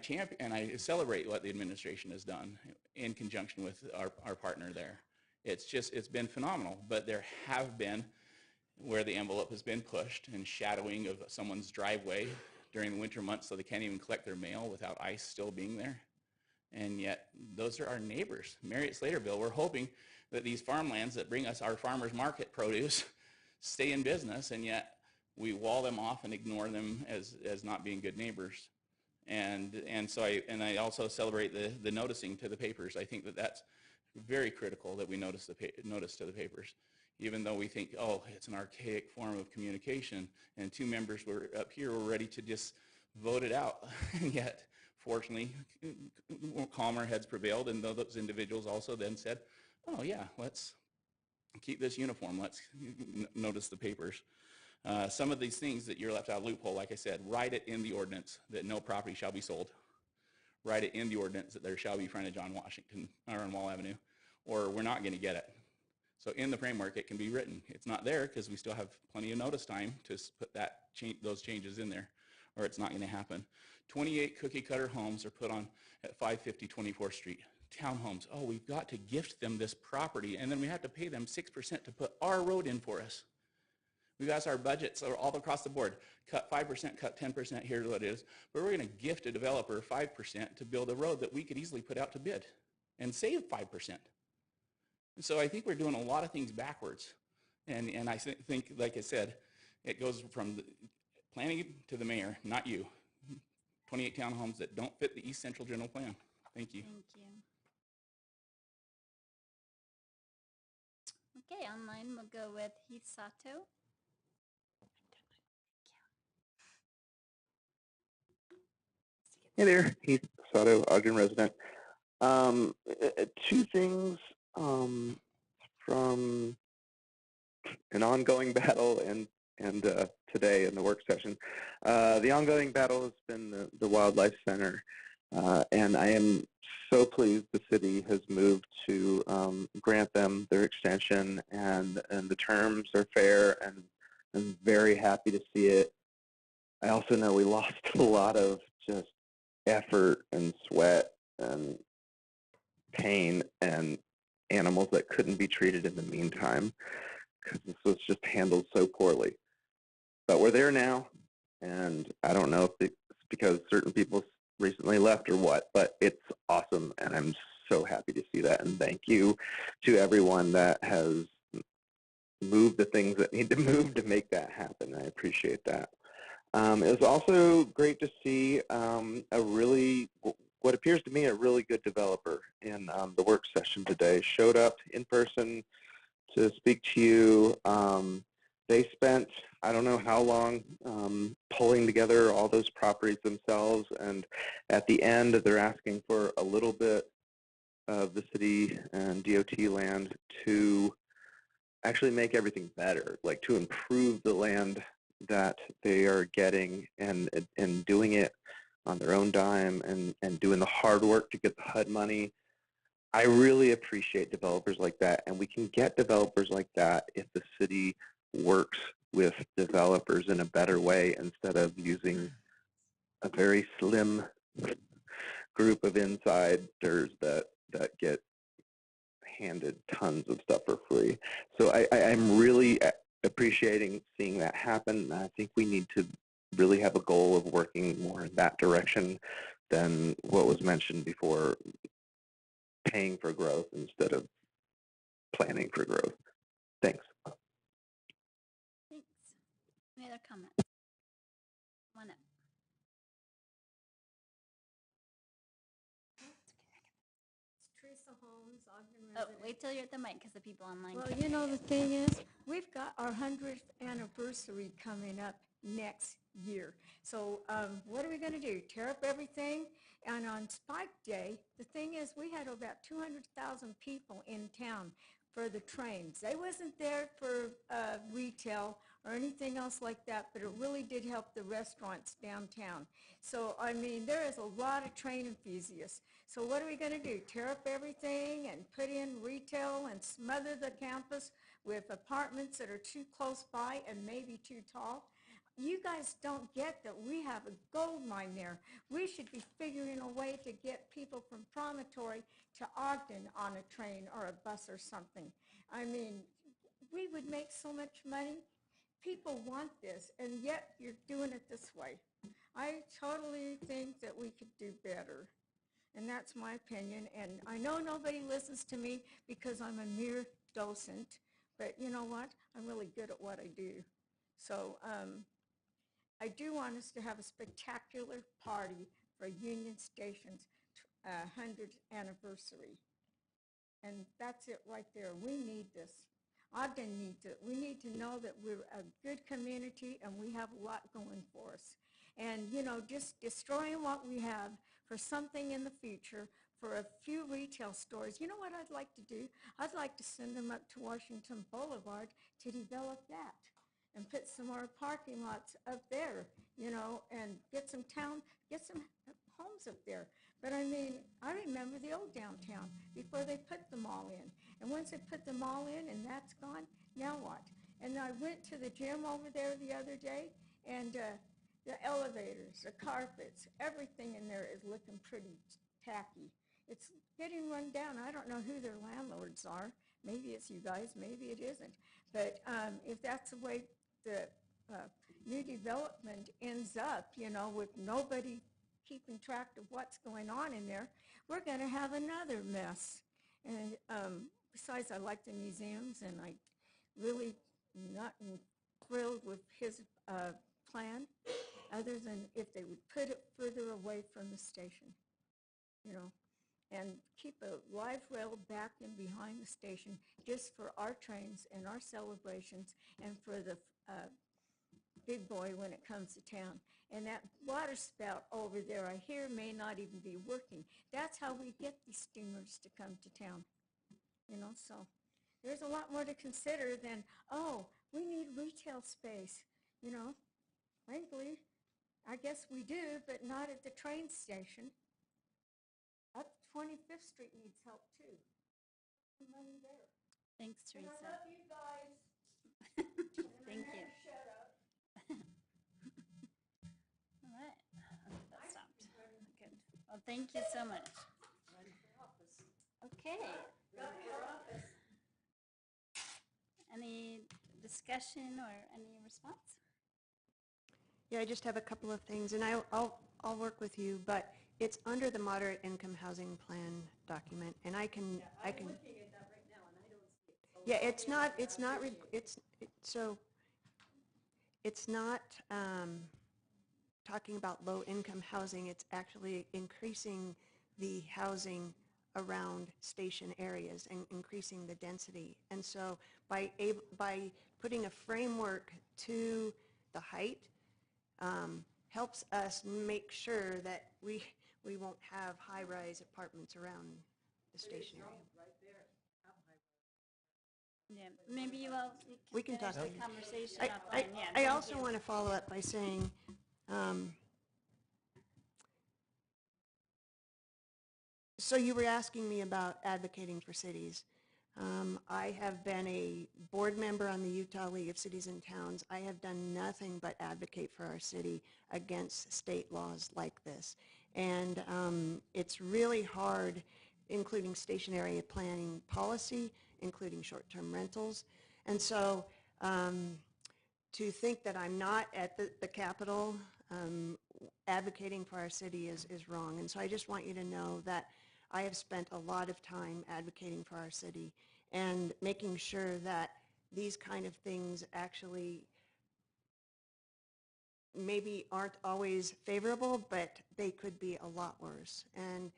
Speaker 11: celebrate what the administration has done in conjunction with our partner there. It's been phenomenal, but there have been where the envelope has been pushed and shadowing of someone's driveway during the winter months so they can't even collect their mail without ice still being there. And yet those are our neighbors. Marriott Slaterville, we're hoping that these farmlands that bring us our farmers market produce stay in business, and yet we wall them off and ignore them as not being good neighbors. And so I also celebrate the noticing to the papers. I think that that's very critical that we notice to the papers, even though we think, oh, it's an archaic form of communication, and two members were up here were ready to just vote it out, and yet fortunately calmer heads prevailed, and those individuals also then said, oh yeah, let's keep this uniform, let's notice the papers. Some of these things that you're left out of loophole, like I said, write it in the ordinance that no property shall be sold. Write it in the ordinance that there shall be frontage on Washington or on Wall Avenue, or we're not going to get it. So in the framework, it can be written. It's not there because we still have plenty of notice time to put those changes in there, or it's not going to happen. 28 cookie cutter homes are put on at 550 24th Street. Townhomes, oh, we've got to gift them this property, and then we have to pay them 6% to put our road in for us. We've got our budgets all across the board. Cut 5%, cut 10%, here's what it is. But we're going to gift a developer 5% to build a road that we could easily put out to bid and save 5%. And so I think we're doing a lot of things backwards. And I think, like I said, it goes from the planning to the mayor, not you. 28 townhomes that don't fit the East Central General Plan. Thank you.
Speaker 1: Thank you. Okay, online we'll go with Hisato.
Speaker 15: Hey there, Heath Sato, Ogden resident. Two things from an ongoing battle and today in the work session. The ongoing battle has been the Wildlife Center, and I am so pleased the city has moved to grant them their extension, and the terms are fair, and I'm very happy to see it. I also know we lost a lot of just effort and sweat and pain and animals that couldn't be treated in the meantime because this was just handled so poorly. But we're there now, and I don't know if it's because certain people recently left or what, but it's awesome, and I'm so happy to see that, and thank you to everyone that has moved the things that need to move to make that happen. I appreciate that. It was also great to see what appears to me a really good developer in the work session today. Showed up in person to speak to you. They spent, I don't know how long, pulling together all those properties themselves, and at the end they're asking for a little bit of the city and DOT land to actually make everything better, like to improve the land that they are getting and doing it on their own dime and doing the hard work to get the HUD money. I really appreciate developers like that, and we can get developers like that if the city works with developers in a better way instead of using a very slim group of insiders that get handed tons of stuff for free. So I'm really appreciating seeing that happen. I think we need to really have a goal of working more in that direction than what was mentioned before, paying for growth instead of planning for growth. Thanks.
Speaker 1: Thanks. Any other comments? One up.
Speaker 12: It's true Lisa Holmes, Ogden
Speaker 1: Oh,
Speaker 12: resident.
Speaker 1: wait till you're at the mic because the people online
Speaker 12: Well,
Speaker 1: can't
Speaker 12: you know,
Speaker 1: hear
Speaker 12: the thing is, we've got our 100th anniversary coming up next year. So what are we going to do? Tear up everything? And on Spike Day, the thing is, we had about 200,000 people in town for the trains. They wasn't there for retail or anything else like that, but it really did help the restaurants downtown. So, I mean, there is a lot of train enthusiasts. So what are we going to do? Tear up everything and put in retail and smother the campus with apartments that are too close by and maybe too tall? You guys don't get that we have a gold mine there. We should be figuring a way to get people from Promontory to Ogden on a train or a bus or something. I mean, we would make so much money. People want this, and yet you're doing it this way. I totally think that we could do better. And that's my opinion. And I know nobody listens to me because I'm a mere docent, but you know what? I'm really good at what I do. So I do want us to have a spectacular party for Union Station's 100th anniversary. And that's it right there. We need this. Ogden needs it. We need to know that we're a good community and we have a lot going for us. And, you know, just destroying what we have for something in the future, for a few retail stores. You know what I'd like to do? I'd like to send them up to Washington Boulevard to develop that and put some more parking lots up there, you know, and get some homes up there. But I mean, I remember the old downtown before they put them all in. And once they put them all in and that's gone, now what? And I went to the gym over there the other day, and the elevators, the carpets, everything in there is looking pretty tacky. It's getting run down. I don't know who their landlords are. Maybe it's you guys, maybe it isn't. But if that's the way the new development ends up, you know, with nobody keeping track of what's going on in there, we're going to have another mess. And besides, I like the museums, and I really not thrilled with his plan, other than if they would put it further away from the station, you know, and keep a live rail back and behind the station just for our trains and our celebrations and for the big boy when it comes to town. And that water spout over there, I hear, may not even be working. That's how we get these steamers to come to town, you know. So there's a lot more to consider than, oh, we need retail space, you know. Frankly, I guess we do, but not at the train station. Up 25th Street needs help too. Money there.
Speaker 1: Thanks, Teresa.
Speaker 12: And I love you guys.
Speaker 1: Thank you.
Speaker 12: Shut up.
Speaker 1: All right, that stopped. Good. Well, thank you so much. Okay. Any discussion or any response?
Speaker 3: Yeah, I just have a couple of things, and I'll work with you, but it's under the moderate income housing plan document, and I can.
Speaker 17: looking at that right now, and I don't see it. So
Speaker 3: Yeah, it's not talking about low income housing. It's actually increasing the housing around station areas and increasing the density. And so by putting a framework to the height, helps us make sure that we won't have high-rise apartments around the station area.
Speaker 17: Right there.
Speaker 1: Yeah, maybe you all
Speaker 3: We can
Speaker 1: finish
Speaker 3: talk.
Speaker 1: the conversation
Speaker 3: I
Speaker 1: offline. Yeah,
Speaker 3: I
Speaker 1: thank
Speaker 3: also
Speaker 1: you.
Speaker 3: want to follow up by saying, so you were asking me about advocating for cities. I have been a board member on the Utah League of Cities and Towns. I have done nothing but advocate for our city against state laws like this. And it's really hard, including station area planning policy, including short-term rentals. And so to think that I'm not at the Capitol advocating for our city is wrong. And so I just want you to know that I have spent a lot of time advocating for our city and making sure that these kind of things actually maybe aren't always favorable, but they could be a lot worse. And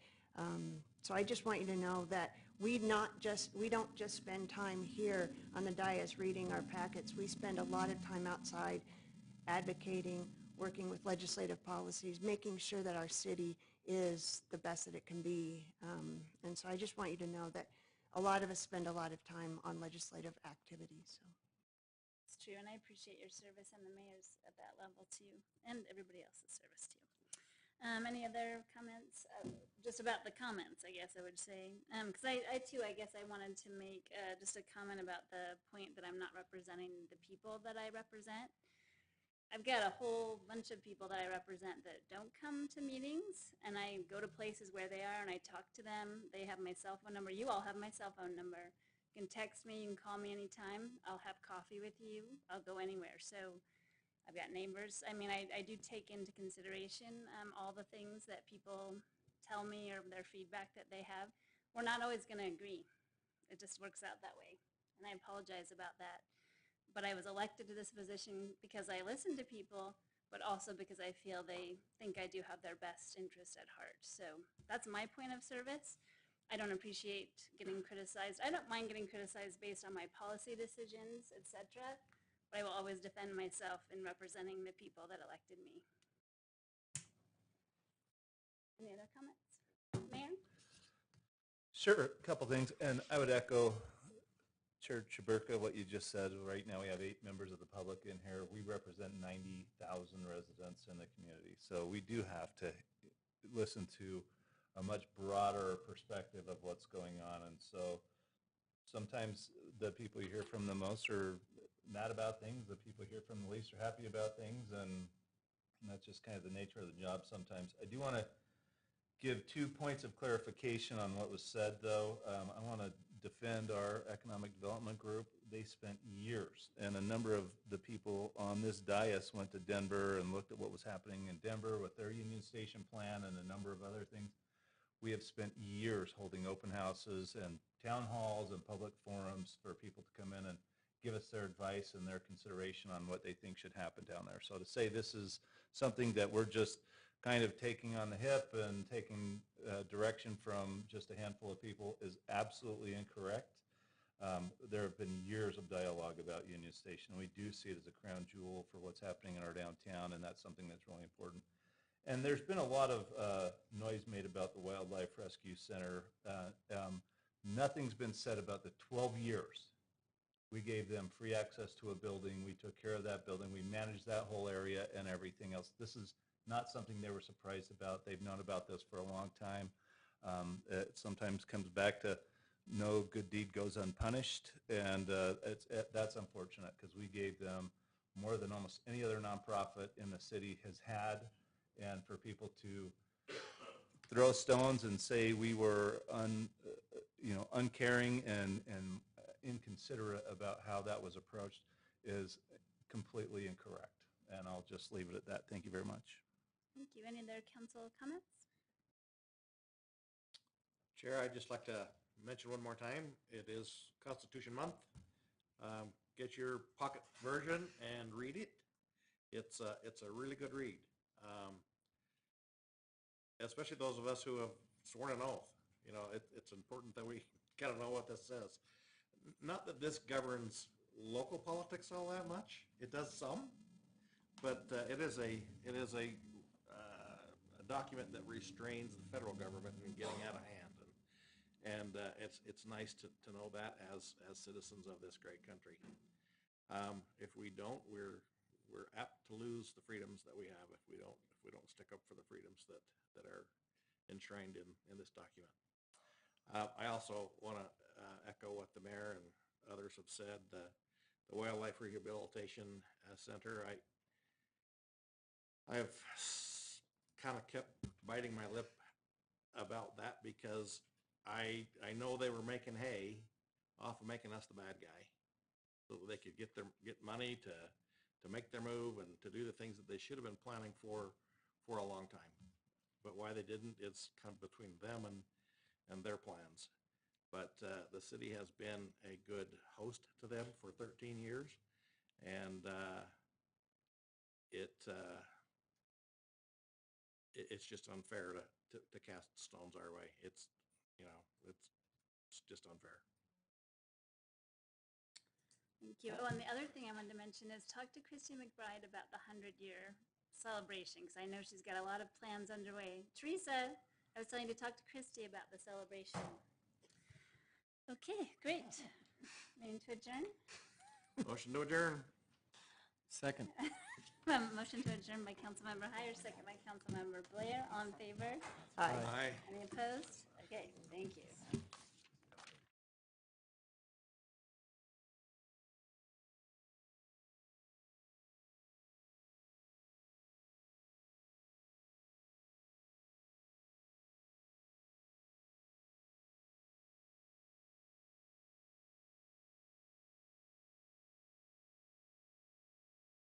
Speaker 3: So I just want you to know that we don't just spend time here on the dais reading our packets. We spend a lot of time outside advocating, working with legislative policies, making sure that our city is the best that it can be. And so I just want you to know that a lot of us spend a lot of time on legislative activities. So.
Speaker 1: It's true, and I appreciate your service and the mayor's at that level too, and everybody else's service too. Any other comments? Just about the comments, I guess I would say. Because I too, I guess I wanted to make just a comment about the point that I'm not representing the people that I represent. I've got a whole bunch of people that I represent that don't come to meetings, and I go to places where they are and I talk to them. They have my cell phone number. You all have my cell phone number. You can text me, you can call me anytime. I'll have coffee with you. I'll go anywhere. So I've got neighbors. I mean, I do take into consideration all the things that people tell me or their feedback that they have. We're not always going to agree. It just works out that way. And I apologize about that. But I was elected to this position because I listen to people, but also because I feel they think I do have their best interest at heart. So that's my point of service. I don't appreciate getting criticized. I don't mind getting criticized based on my policy decisions, etc. But I will always defend myself in representing the people that elected me. Any other comments? Mayor?
Speaker 4: Sure, a couple things, and I would echo Chair Chaburka, what you just said. Right now we have 8 members of the public in here. We represent 90,000 residents in the community. So we do have to listen to a much broader perspective of what's going on. And so sometimes the people you hear from the most are mad about things. The people you hear from the least are happy about things. And that's just kind of the nature of the job sometimes. I do want to give 2 points of clarification on what was said, though. I want to defend our economic development group. They spent years, and a number of the people on this dais went to Denver and looked at what was happening in Denver with their Union Station plan and a number of other things. We have spent years holding open houses and town halls and public forums for people to come in and give us their advice and their consideration on what they think should happen down there. So to say this is something that we're just kind of taking on the hip and taking direction from just a handful of people is absolutely incorrect. There have been years of dialogue about Union Station. We do see it as a crown jewel for what's happening in our downtown, and that's something that's really important. And there's been a lot of noise made about the Wildlife Rescue Center. Nothing's been said about the 12 years. We gave them free access to a building. We took care of that building. We managed that whole area and everything else. This is not something they were surprised about. They've known about this for a long time. It sometimes comes back to no good deed goes unpunished, and that's unfortunate because we gave them more than almost any other nonprofit in the city has had, and for people to throw stones and say we were uncaring and inconsiderate about how that was approached is completely incorrect, and I'll just leave it at that. Thank you very much.
Speaker 1: Thank you. Any other council comments?
Speaker 2: Chair, I'd just like to mention one more time, it is Constitution Month. Get your pocket version and read it. It's a really good read. Especially those of us who have sworn an oath. You know, it's important that we kind of know what this says. Not that this governs local politics all that much. It does some, but it is a document that restrains the federal government from getting out of hand, and it's nice to know that as citizens of this great country. If we don't, we're apt to lose the freedoms that we have if we don't stick up for the freedoms that are enshrined in this document. I also want to echo what the mayor and others have said. The Wildlife Rehabilitation Center. I have kind of kept biting my lip about that because I know they were making hay off of making us the bad guy, so that they could get money to make their move and to do the things that they should have been planning for a long time. But why they didn't, it's kind of between them and their plans. But the city has been a good host to them for 13 years, and it's just unfair to cast stones our way. you know, it's just unfair.
Speaker 1: Thank you. Oh, and the other thing I wanted to mention is talk to Christy McBride about the 100-year celebration, because I know she's got a lot of plans underway. Teresa, I was telling you to talk to Christy about the celebration. Okay, great. Meeting to adjourn?
Speaker 2: Motion to adjourn.
Speaker 5: Second.
Speaker 1: Motion to adjourn by Councilmember Hyer, second by Councilmember Blair. All in favor?
Speaker 2: Aye.
Speaker 1: Any opposed? Okay, thank you.